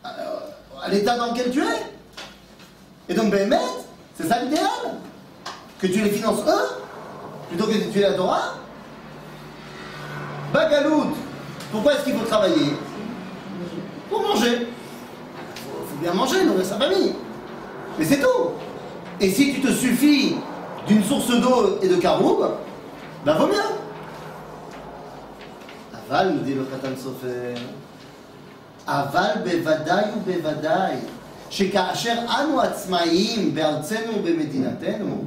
à l'état dans lequel tu es. Et donc, Béhémet, c'est ça l'idéal? Que tu les finances eux, plutôt que d'étudier la Torah? Bagalout, pourquoi est-ce qu'il faut travailler? Pour manger. Il faut bien manger, nourrir sa famille. Mais c'est tout. Et si tu te suffis d'une source d'eau et de caroube, ben vaut mieux. Aval, nous dit le Khatam Sofer. Aval bevadai ou bevadai. שכאשר אנו עצמאיים בארצנו ובמדינתנו,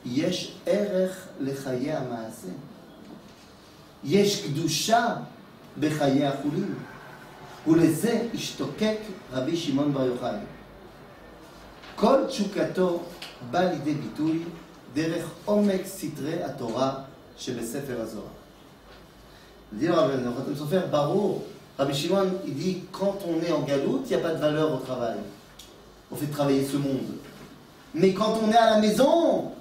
יש ערך לחיי המעשה. יש קדושה בחיי החולין. ולזה השתוקק רבי שמעון בר יוחאי. כל תשוקתו בא לידי ביטוי דרך עומק סתרי התורה שבספר הזוהר. dit le Khatam Sofer, ברור, Rabbi Shimon, il dit, quand on est en galoute, il n'y a pas de valeur au travail. On fait travailler ce monde. Mais quand on est à la maison,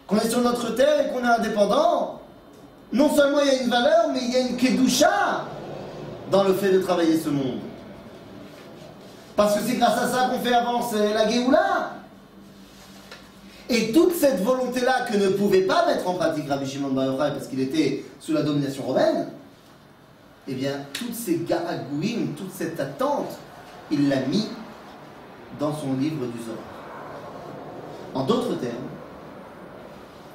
qu'on est sur notre terre et qu'on est indépendant, non seulement il y a une valeur, mais il y a une kedusha dans le fait de travailler ce monde. Parce que c'est grâce à ça qu'on fait avancer la Géoula. Et toute cette volonté-là que ne pouvait pas mettre en pratique Rabbi Shimon Bar Yochai parce qu'il était sous la domination romaine, eh bien, toutes ces ga'agouim, toute cette attente, il l'a mis dans son livre du Zohar. En d'autres termes,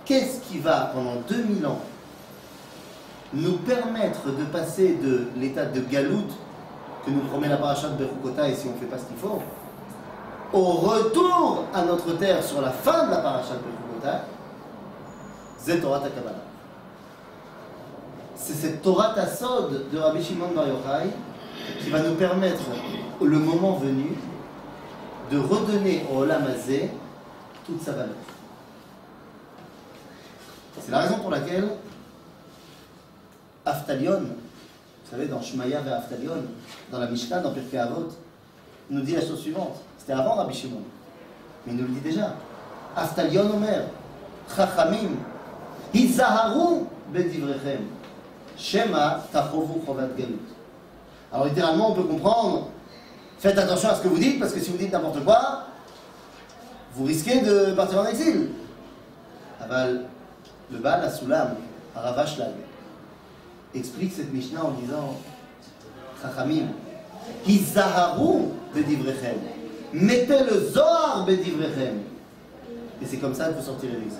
qu'est-ce qui va, pendant 2000 ans, nous permettre de passer de l'état de galout que nous promet la paracha de Bechukotai si on ne fait pas ce qu'il faut, au retour à notre terre sur la fin de la paracha de Bechukotai, c'est Torah Kabbalah. C'est cette Torah Tassod de Rabbi Shimon Bar Yochai qui va nous permettre, le moment venu, de redonner au Olam Hazé toute sa valeur. C'est la raison pour laquelle Aftalion, vous savez, dans Shmaya et Aftalion, dans la Mishnah, dans Pirkei Avot, il nous dit la chose suivante. C'était avant Rabbi Shimon, mais il nous le dit déjà. Aftalion Omer, Chachamim, Hizaharu bedivrechem, Shema tachovu chovat galut. Alors littéralement, on peut comprendre, faites attention à ce que vous dites, parce que si vous dites n'importe quoi, vous risquez de partir en exil. Aval, le Baal HaSulam, Aravashlag, explique cette Mishnah en disant Chachamim, Hizaharu bedivrechem, mettez le Zohar bedivrechem. Et c'est comme ça que vous sortirez de l'exil.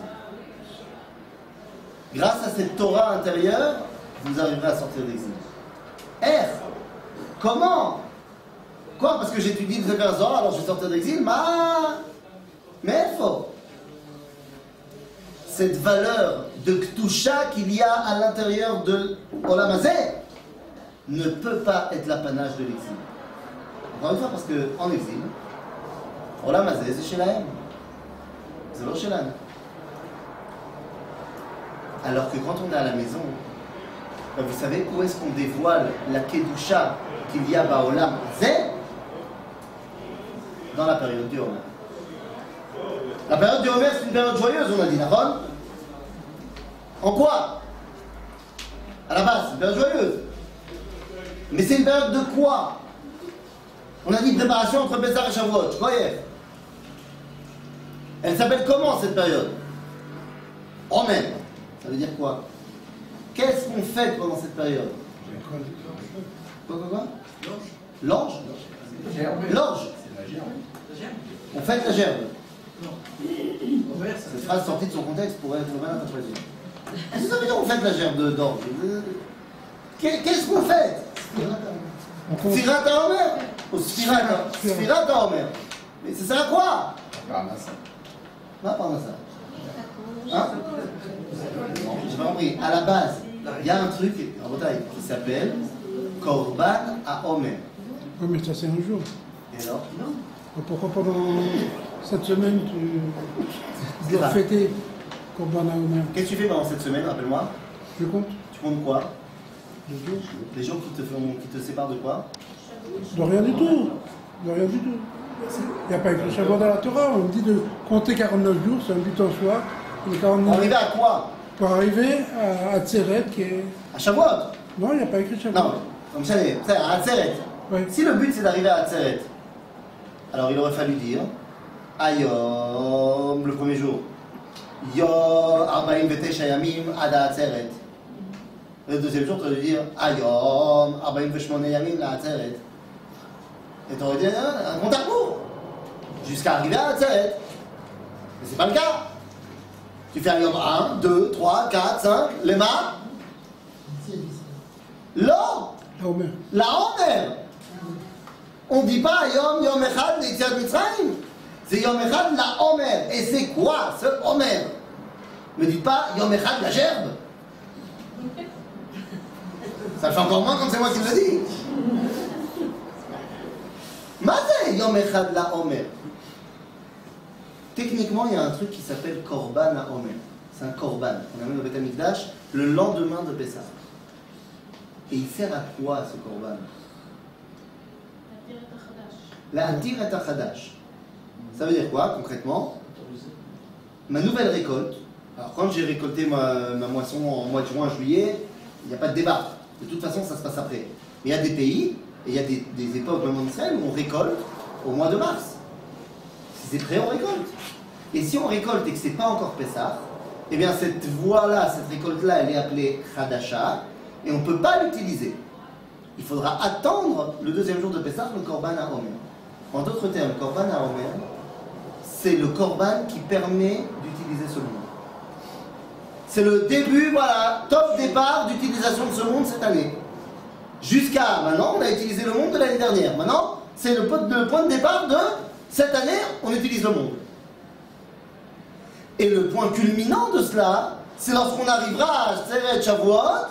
Grâce à cette Torah intérieure, vous arriverez à sortir de l'exil. Comment? Quoi? Parce que j'étudie le Sefer Zohar, alors je vais sortir d'exil? Mais il faut. Cette valeur de Ktusha qu'il y a à l'intérieur de Olam Hazé ne peut pas être l'apanage de l'exil. Encore une fois, parce qu'en exil, Olam Hazé, c'est chez la haine. C'est l'autre chez la haine. Alors que quand on est à la maison, vous savez où est-ce qu'on dévoile la Kedusha qu'il y a à Olam Hazé? Dans la période du Homer. La période du Homer, c'est une période joyeuse, on a dit, d'accord? En quoi? À la base, c'est une période joyeuse. Mais c'est une période de quoi? On a dit préparation entre Pessah et Shavuot, croyez. Elle s'appelle comment cette période? Homer. Ça veut dire quoi? Qu'est-ce qu'on fait pendant cette période? Quoi? L'orge? L'orge. On fête la gerbe. Cette phrase sortie de son contexte pourrait être mal interprétée. Qu'est-ce que ça veut dire on fête la gerbe d'orge? Qu'est-ce qu'on fait? Sfirat HaOmer? Ou Sfirat HaOmer? Mais ça sert à quoi? Pas Parnassa. Hein? Non, j'ai pas compris. À la base, il y a un truc en Bretagne qui s'appelle Korban HaOmer. Oui, mais ça c'est un jour. Et alors? Non. Pourquoi pendant cette semaine tu dois fêter Korban HaOmer? Qu'est-ce que tu fais pendant cette semaine, rappelle-moi? Je compte. Tu comptes quoi? Les jours. Les jours qui te séparent de quoi? De rien du tout. De rien du tout. Il n'y a pas écrit Shavuot dans la Torah. On dit de compter 49 jours, c'est un but en soi. Arriver à quoi? Pour arriver à Tzeret qui est... À Shavuot? Non, il n'y a pas écrit Shavuot. Non, comme ça, à Tzeret. Ouais. Si le but c'est d'arriver à Tzeret, alors il aurait fallu dire Ayom, le premier jour, Yom 49 Yamim Ada Atzeret. Le deuxième jour, tu aurais dû dire Ayom 48 Yamim La Atzeret. Et tu aurais dit un compte à rebours jusqu'à arriver à Atzeret. Mais c'est pas le cas. Tu fais Ayom 1, 2, 3, 4, 5, les mains. L'or. HaOmer. La Homer. On ne dit pas Yom Echad Yetziat Mitzrayim. C'est Yom Echad la Homer. Et c'est quoi ce Homer? Ne dites pas Yom Echad la gerbe. Ça fait encore moins quand c'est moi qui le dis. Mazé Yom Echad la Homer. Techniquement, il y a un truc qui s'appelle Korban HaOmer. C'est un Korban. On amène au Beth Amikdash le lendemain de Pessah. Et il sert à quoi ce Korban? La Atir et Achadash. Ça veut dire quoi concrètement? Ma nouvelle récolte, Alors quand j'ai récolté ma moisson en mois de juin, juillet, il n'y a pas de débat. De toute façon, ça se passe après. Mais il y a des pays, et il y a des époques même en Israël où on récolte au mois de mars. Si c'est prêt, on récolte. Et si on récolte et que c'est pas encore Pessah, eh bien cette voie-là, cette récolte-là, elle est appelée Chadasha, et on ne peut pas l'utiliser. Il faudra attendre le deuxième jour de Pessah, le Korban HaOmer. En d'autres termes, le Korban HaOmer, c'est le Korban qui permet d'utiliser ce monde. C'est le début, voilà, top départ d'utilisation de ce monde cette année. Jusqu'à maintenant, on a utilisé le monde de l'année dernière. Maintenant, c'est le point de départ de cette année, on utilise le monde. Et le point culminant de cela, c'est lorsqu'on arrivera à Seret Shavuot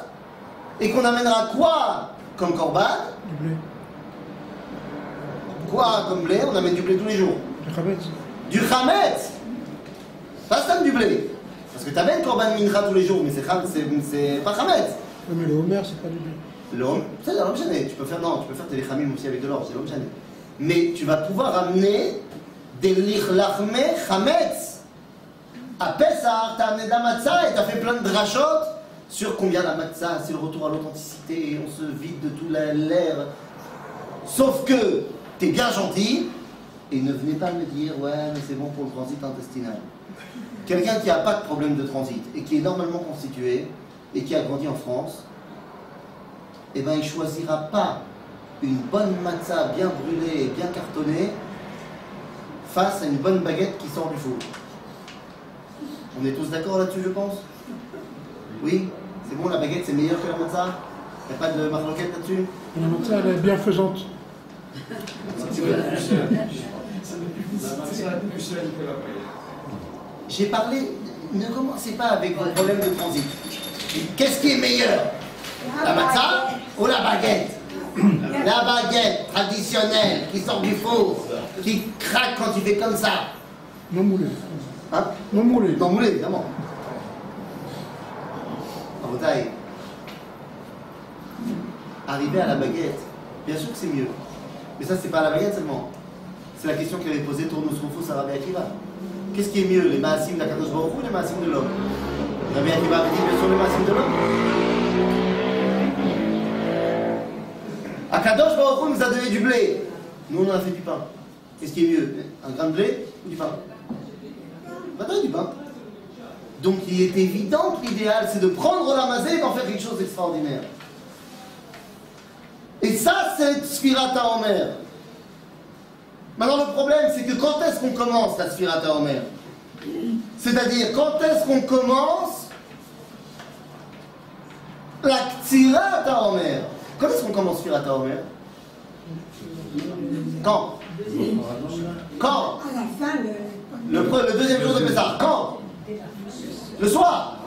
et qu'on amènera quoi comme Korban? Du blé. Quoi comme blé? On amène du blé tous les jours. Du chametz. Du chametz. Pas seulement du blé. Parce que tu amènes Korban Mincha tous les jours, mais c'est pas chametz. Oui, mais le homer, c'est pas du blé. L'homme, c'est l'homme gêné. Tu peux faire tes lichamim aussi avec de l'or, c'est l'homme gêné. Mais tu vas pouvoir amener des lichlachme chametz. À Pessah, tu as amené de la matzah et tu as fait plein de drachot sur combien la matzah, c'est le retour à l'authenticité, on se vide de tout l'air. Sauf que tu es bien gentil et ne venez pas me dire ouais, mais c'est bon pour le transit intestinal. Quelqu'un qui n'a pas de problème de transit et qui est normalement constitué et qui a grandi en France, eh ben il ne choisira pas une bonne matzah bien brûlée et bien cartonnée face à une bonne baguette qui sort du four. On est tous d'accord là-dessus, je pense? Oui? C'est bon, la baguette c'est meilleur que la matzah? Il n'y a pas de marloquette là-dessus? La matzah, elle est bienfaisante. J'ai parlé, ne commencez pas avec vos problèmes de transit. Qu'est-ce qui est meilleur? La matzah ou la baguette? La baguette traditionnelle qui sort du four, qui craque quand tu fais comme ça. Non moulé. Hein? Non moulé. Non moulé, évidemment. En bataille. Arriver à la baguette, bien sûr que c'est mieux. Mais ça, c'est pas la baguette seulement. C'est la question qu'avait posée Tournus Rufus à Rabbi Akiva. Qu'est-ce qui est mieux, les maasim d'Akadosh Baruch Hu ou les maasim de l'homme? Rabbi Akiva avait dit bien sûr les maasim de l'homme. Akadosh Baruch Hu nous a donné du blé. Nous, on en a fait du pain. Qu'est-ce qui est mieux? Un grain de blé ou du pain? Maintenant, du pain. Donc, il est évident que l'idéal, c'est de prendre la mazée et d'en faire quelque chose d'extraordinaire. Et ça, c'est Sfirat HaOmer. Maintenant, le problème, c'est que quand est-ce qu'on commence la Sfirat HaOmer? C'est-à-dire, quand est-ce qu'on commence la Ktsirat HaOmer? Quand est-ce qu'on commence Sfirat HaOmer? Quand? Quand? À la fin, Le deuxième jour de Pessah. Quand? Le soir.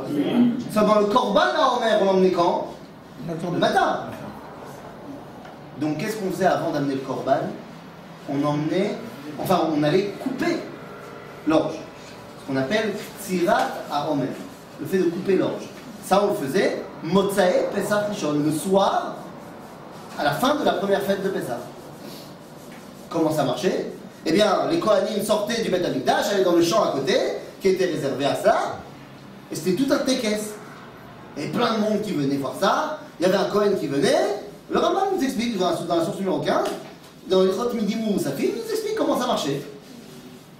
Seulement le Korban HaOmer, on l'emmenait quand? Le matin. Donc qu'est-ce qu'on faisait avant d'amener le Korban? On allait couper l'orge. Ce qu'on appelle Tsirat HaOmer. Le fait de couper l'orge. Ça, on le faisait Motzae Pesach Rishon, le soir, à la fin de la première fête de Pessah. Comment ça marchait? Eh bien, les Kohanim sortaient du Beth Amikdash, allaient dans le champ à côté, qui était réservé à ça, et c'était tout un tekes. Et plein de monde qui venait voir ça. Il y avait un Kohen qui venait. Le Rambam nous explique, dans la source numéro 15, dans les Chot Midi Moussafim, il nous explique comment ça marchait.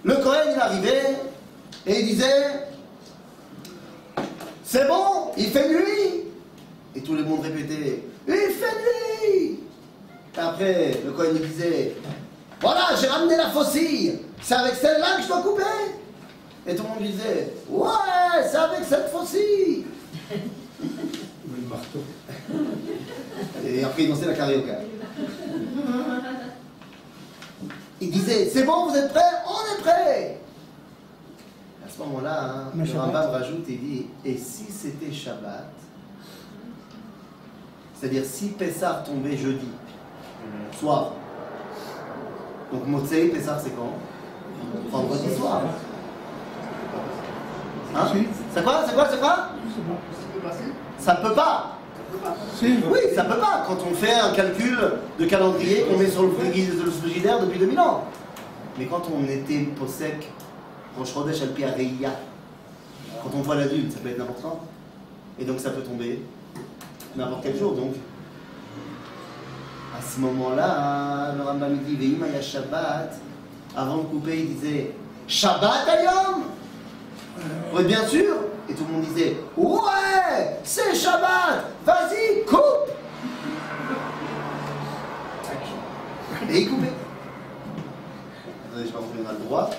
Le Kohen, il arrivait, et il disait, c'est bon, il fait nuit. Et tout le monde répétait, il fait nuit. Et après, le Kohen il disait, voilà, j'ai ramené la faucille, c'est avec celle-là que je dois couper. Et tout le monde disait, ouais, c'est avec cette faucille. Le marteau. Et après, il dansait la carioca. Il disait, c'est bon, vous êtes prêts? On est prêts. À ce moment-là, le Rambam rajoute et dit, et si c'était Shabbat, c'est-à-dire si Pessah tombait jeudi, soir, donc Motzei, Pessah c'est quand? Vendredi soir. Hein? C'est quoi? Ça peut pas. Oui, ça peut pas. Quand on fait un calcul de calendrier qu'on met sur le frigidaire depuis 2000 ans. Mais quand on était Posek, Rosh Chodesh al Pi Hareïa, Quand on voit l'adulte, ça peut être n'importe quand. Et donc ça peut tomber n'importe quel jour. Donc, à ce moment-là, le Rambam dit Ve'im haya Shabbat. Avant de couper, il disait Shabbat ayom. Pour être bien sûr. Et tout le monde disait ouais, c'est Shabbat. Vas-y, coupe. Et il coupait. Je sais pas si on a le droit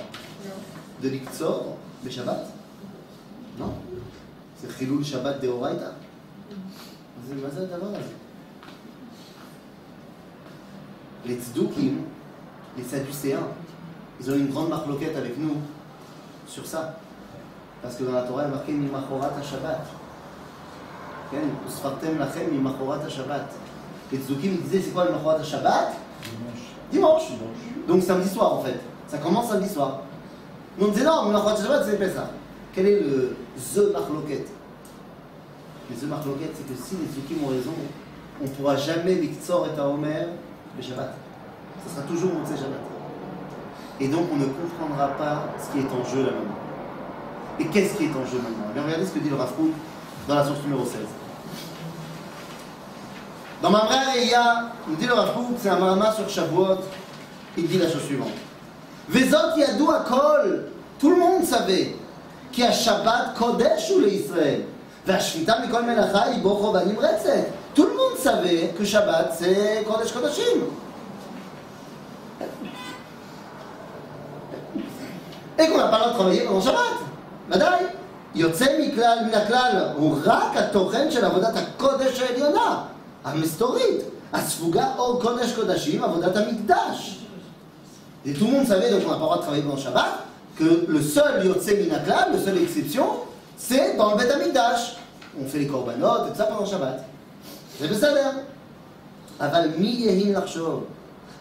de l'Iktsor, le Shabbat. Non. C'est Chilul Shabbat de Horaïta. C'est le mazal d'abord. Les Tzdukim, les Sadducéens, ils ont une grande marloquette avec nous sur ça. Parce que dans la Torah, il y a marqué Mimachorat HaShabbat. Usfartem lachem Mimachorat HaShabbat. Les Tzdukim, ils disaient c'est quoi Mimachorat HaShabbat? Dimanche. Donc samedi soir en fait. Ça commence samedi soir. Nous on disait non, Mimachorat HaShabbat c'est Pessah. Quel est le The Marloquette? Le The Marloquette, c'est que si les Tzdukim ont raison, on ne pourra jamais l'Iktsor et Taomer le Shabbat. Ça sera toujours Motzei Shabbat. Et donc on ne comprendra pas ce qui est en jeu là maintenant. Et qu'est-ce qui est en jeu maintenant? Bien, regardez ce que dit le Rav Kook dans la source numéro 16. Dans Mamre Reya, nous dit le Rav Kook, c'est un marama sur Shavuot, il dit la chose suivante. Vezot yadou akol, tout le monde savait qu'il y a Shabbat Kodesh ou l'Israël. Vashvita mikol melacha ibocho banim retzet. Tout le monde savait que Shabbat c'est Kodesh Kodashim. Et qu'on n'a pas le droit de travailler pendant Shabbat. ודאי, יוצא מכלל מן הכלל הוא רק התוכן של עבודת הקודש העליונה, המסתורית, הספוגה אור קודש קודשים, עבודת המקדש. Et tout le monde savait, donc on n'a pas le droit de travailler pendant Shabbat, que le seul יוצא מן הכלל, le seul exception, c'est dans le בית המקדש. On fait les korbanot et tout ça pendant Shabbat. C'est בסדר. אבל מי יהין לחשוב?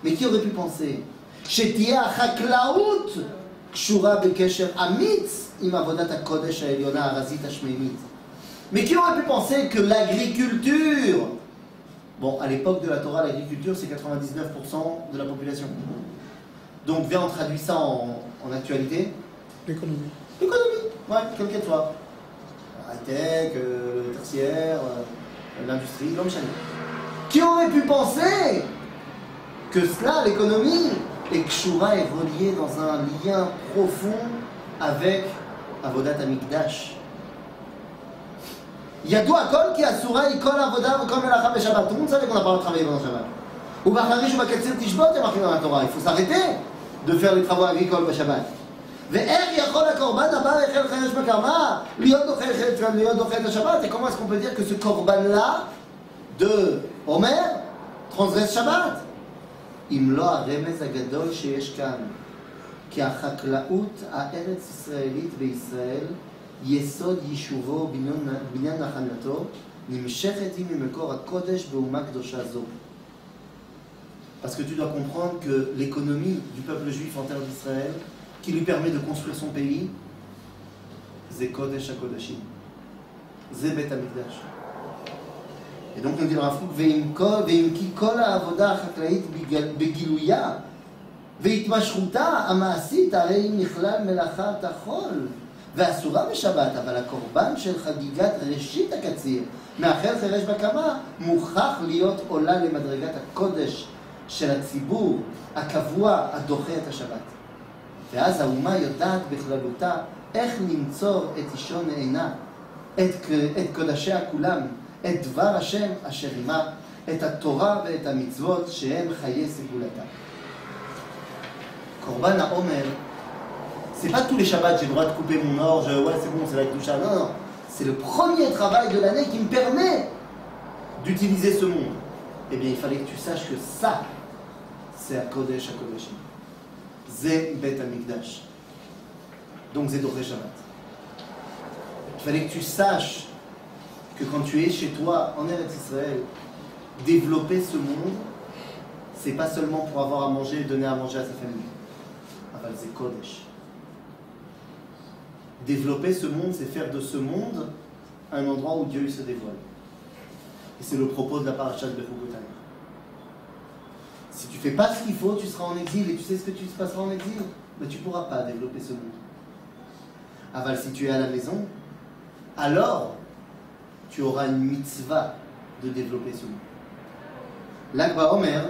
Mais qui aurait pu penser? שתהיה החקלאות קשורה בקשר אמיץ עם עבודת הקודש העליונה הרזית השמימית. Mais qui aurait pu penser que l'agriculture, bon, à l'époque de la Torah, l'agriculture c'est 99% de la population. Donc viens, on traduit ça en actualité. L'économie. L'économie, ouais, quelle qu'elle soit. High-tech, le tertiaire, l'industrie, l'homme chané. Qui aurait pu penser que cela, l'économie, et Kshura est relié dans un lien profond avec Avodat Hamikdash. Yadou Akol ki Asura Ikol Avodah V'Kol Melacha B'Shabbat. Tout le monde savait qu'on n'a pas le droit de travailler pendant Shabbat. Ou Bacharish ou Bakatzir Tishbot, il y a marqué dans la Torah. Il faut s'arrêter de faire les travaux agricoles B'Shabbat. ואיך יכול הקורבן הבא החל חרש בקרמה להיות דוחה את השבת? Et comment est-ce qu'on peut dire que ce korban-là de Omer transgresse Shabbat? אם לא הרמז הגדול שיש כאן, כי החקלאות הארץ-ישראלית בישראל, יסוד יישובו בניין נחלתו, נמשכת היא ממקור הקודש באומה קדושה זו. Parce que tu dois comprendre que l'économie du peuple juif en terre d'Israël, qui lui permet de construire son pays, c'est Kodesh HaKodashim. C'est Bet HaMikdash. Et donc, on dit le Rav Kook, ואם כי כל העבודה החקלאית בגילויה והתמשכותה המעשית הרי היא מכלל מלאכת החול ואסורה בשבת, אבל הקורבן של חגיגת ראשית הקציר מאחר חירש בקמה מוכרח להיות עולה למדרגת הקודש של הציבור הקבוע הדוחה את השבת. ואז האומה יודעת בכללותה איך למצוא את אישון עינה, את קודשיה כולם, את דבר השם אשר עמה, את התורה ואת המצוות שהם חיי סגולתה. קורבן העומר, c'est pas tous les Shabbats j'ai le droit de couper mon orge, ouais c'est bon, c'est la Kedusha, non, non. C'est le premier travail de l'année qui me permet d'utiliser ce monde. Eh bien il fallait que tu saches que ça, c'est à Kodesh HaKodashim. C'est Bet HaMikdash. Donc c'est Doré Shabbat. Il fallait que tu saches que quand tu es chez toi en Eretz Israël, développer ce monde, c'est pas seulement pour avoir à manger et donner à manger à sa famille. Aval c'est Kodesh. Développer ce monde, c'est faire de ce monde un endroit où Dieu se dévoile. Et c'est le propos de la parasha de Bechukot. Si tu fais pas ce qu'il faut, tu seras en exil et tu sais ce que tu se passeras en exil, mais tu pourras pas développer ce monde. Aval, si tu es à la maison, alors tu auras une mitzvah de développer ce monde. L'Akba Omer,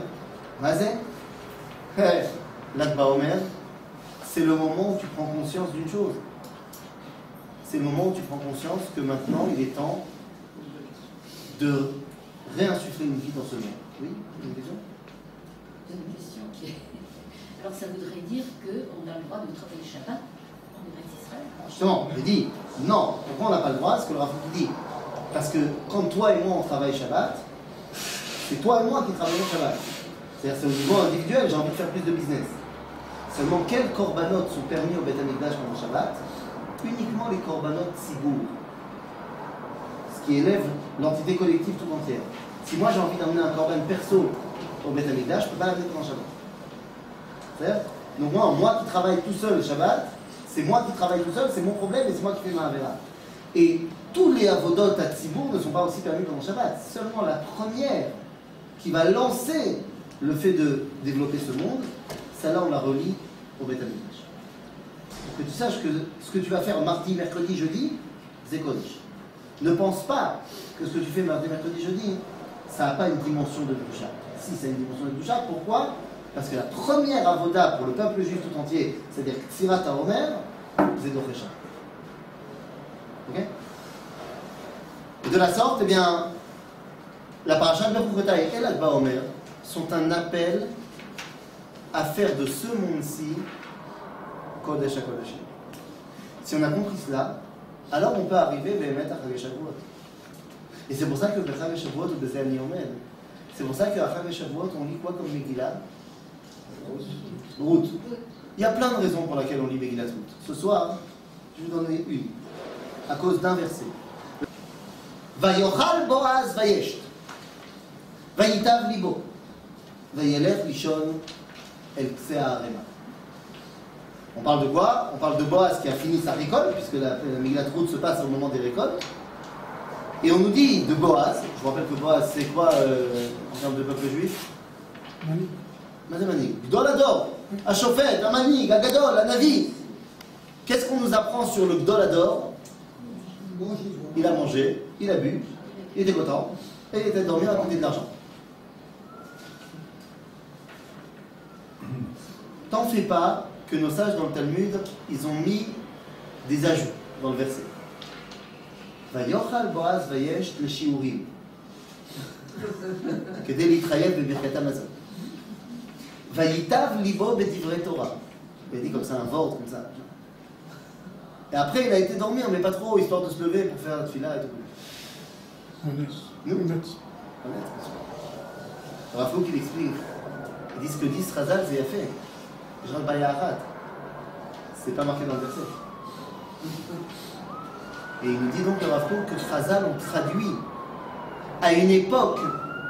Mazé, l'Akba Omer, c'est le moment où tu prends conscience d'une chose. C'est le moment où tu prends conscience que maintenant il est temps de réinsuffler une vie dans ce monde. Oui, une question? Une question qui est... Alors ça voudrait dire qu'on a le droit de travailler Shabbat en Eretz Israël? Justement, je dis non. Pourquoi on n'a pas le droit? C'est ce que le Rav dit. Parce que quand toi et moi on travaille Shabbat, c'est toi et moi qui travaillons Shabbat. C'est-à-dire c'est au niveau individuel, j'ai envie de faire plus de business. Seulement, quels korbanot sont permis au Beth Amikdash pendant Shabbat? Uniquement les korbanot Tzibour, ce qui élève l'entité collective tout entière. Si moi j'ai envie d'emmener un korban perso au Beth Amikdash, je ne peux pas l'amener pendant Shabbat. C'est-à-dire, donc moi qui travaille tout seul le Shabbat, c'est moi qui travaille tout seul, c'est mon problème et c'est moi qui fais ma Avera. Et tous les avodot à Tzibour ne sont pas aussi permis pendant Shabbat. Seulement la première qui va lancer le fait de développer ce monde, celle-là on la relie au Beth Amikdash. Pour que tu saches que ce que tu vas faire mardi, mercredi, jeudi, c'est Kodesh. Ne pense pas que ce que tu fais mardi, mercredi, jeudi, ça n'a pas une dimension de Kedusha. Si, ça a une dimension de Kedusha. Pourquoi? Parce que la première avoda pour le peuple juif tout entier, c'est-à-dire Ksirat HaOmer, c'est Dochesha. Ok? Et de la sorte, eh bien, la paracha de Bechukotai et l'Akba Omer sont un appel à faire de ce monde-ci Kodesh à Kodesh. Si on a compris cela, alors on peut arriver à Chag Shavuot. Et c'est pour ça que le Chag Shavuot ou Bezeh Ani Omed, c'est pour ça qu'à Chag Shavuot on lit quoi comme Megillah? Ruth. Il y a plein de raisons pour lesquelles on lit Megillat Ruth. Ce soir, je vais vous donner une, à cause d'un verset. Vayochal Boaz Vayesht, Vayitav Libo, Vayelech Lishon El Ksea Arema. On parle de quoi? On parle de Boaz qui a fini sa récolte, puisque la Megillat Ruth se passe au moment des récoltes. Et on nous dit de Boaz, je vous rappelle que Boaz c'est quoi en termes de peuple juif? Manik. Gdol Ador, Ashofet, Amanik, Agadol, Anavi. Qu'est-ce qu'on nous apprend sur le Gdol Ador? Il a mangé, il a bu, il était content, et il était dormi à compter de l'argent. T'en fais pas que nos sages dans le Talmud, ils ont mis des ajouts dans le verset. Vayochal Boaz Vayesh le Shiurim. Kedei litrayev bebirkat Hamazon. Vayitav libo bedivrei Torah. Il a dit comme ça un vort, comme ça. Et après, il a été dormir, mais pas trop, histoire de se lever pour faire la tefila et tout. Honnête. Rav qu'il explique. Il dit ce que dit Srazal, c'est fait. Jean Bayahat. C'est pas marqué dans le verset. Et il nous dit donc le Rav que Srazal ont traduit à une époque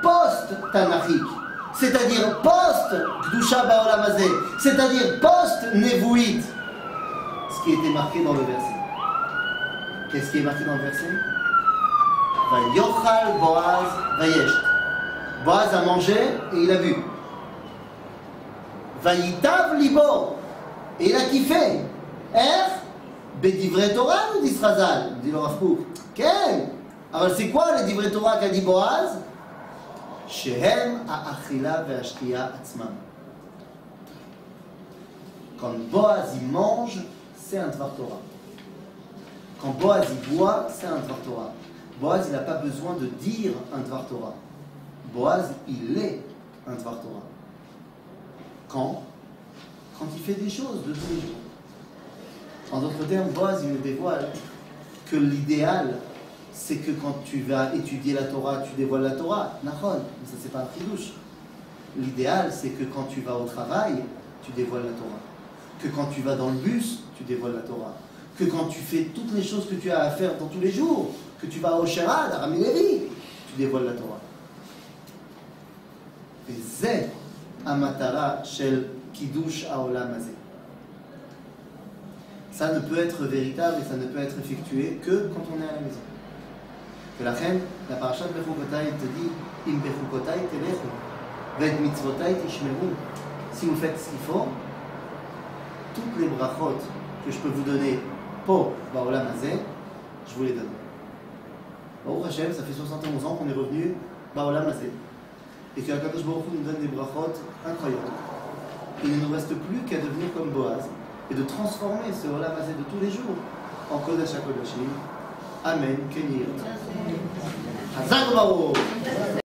post-Tanachique, c'est-à-dire post-Kdusha Ba'olam Hazeh, c'est-à-dire post-Nevuit, ce qui était marqué dans le verset. Qu'est-ce qui est marqué dans le verset? Vayochal Boaz Vayesh. Boaz a mangé et il a bu. Vayitav Libo. Et il a kiffé. Bedivrei Torah, nous dit Srazal, dit le Rav Kook. Quel? Alors c'est quoi le Divrei Torah qu'a dit Boaz? Shehem ha'achila ve'ashkiya atzmam. Quand Boaz il mange, c'est un Dvar Torah. Quand Boaz il boit, c'est un Dvar Torah. Boaz il n'a pas besoin de dire un Dvar Torah. Boaz il est un Dvar Torah. Quand il fait des choses de tous les jours. En d'autres termes, Boaz il nous dévoile que l'idéal, c'est que quand tu vas étudier la Torah, tu dévoiles la Torah. Nachon, mais ça c'est pas un chidouche. L'idéal, c'est que quand tu vas au travail, tu dévoiles la Torah. Que quand tu vas dans le bus, tu dévoiles la Torah. Que quand tu fais toutes les choses que tu as à faire dans tous les jours, que tu vas au Sherad, à Rami Levi, tu dévoiles la Torah. Et c'est Amatara Shel Kiddush Haolam Hazeh. Ça ne peut être véritable et ça ne peut être effectué que quand on est à la maison. Que la reine, la paracha de Bechukotai te dit Im Bechukotai telechu, Ved mitzvotai tishmeru. Si vous faites ce qu'il faut, toutes les brachot que je peux vous donner pour Ba'olam Hazeh, je vous les donne. Baruch Hashem, ça fait 71 ans qu'on est revenu Baolam Hazé. Et qu'Akadosh Baruch Hu nous donne des brachot incroyables. Il ne nous reste plus qu'à devenir comme Boaz et de transformer ce Olam Hazé de tous les jours en Kodesh HaKodashim. Amen. Kenir. Hazak Baruch.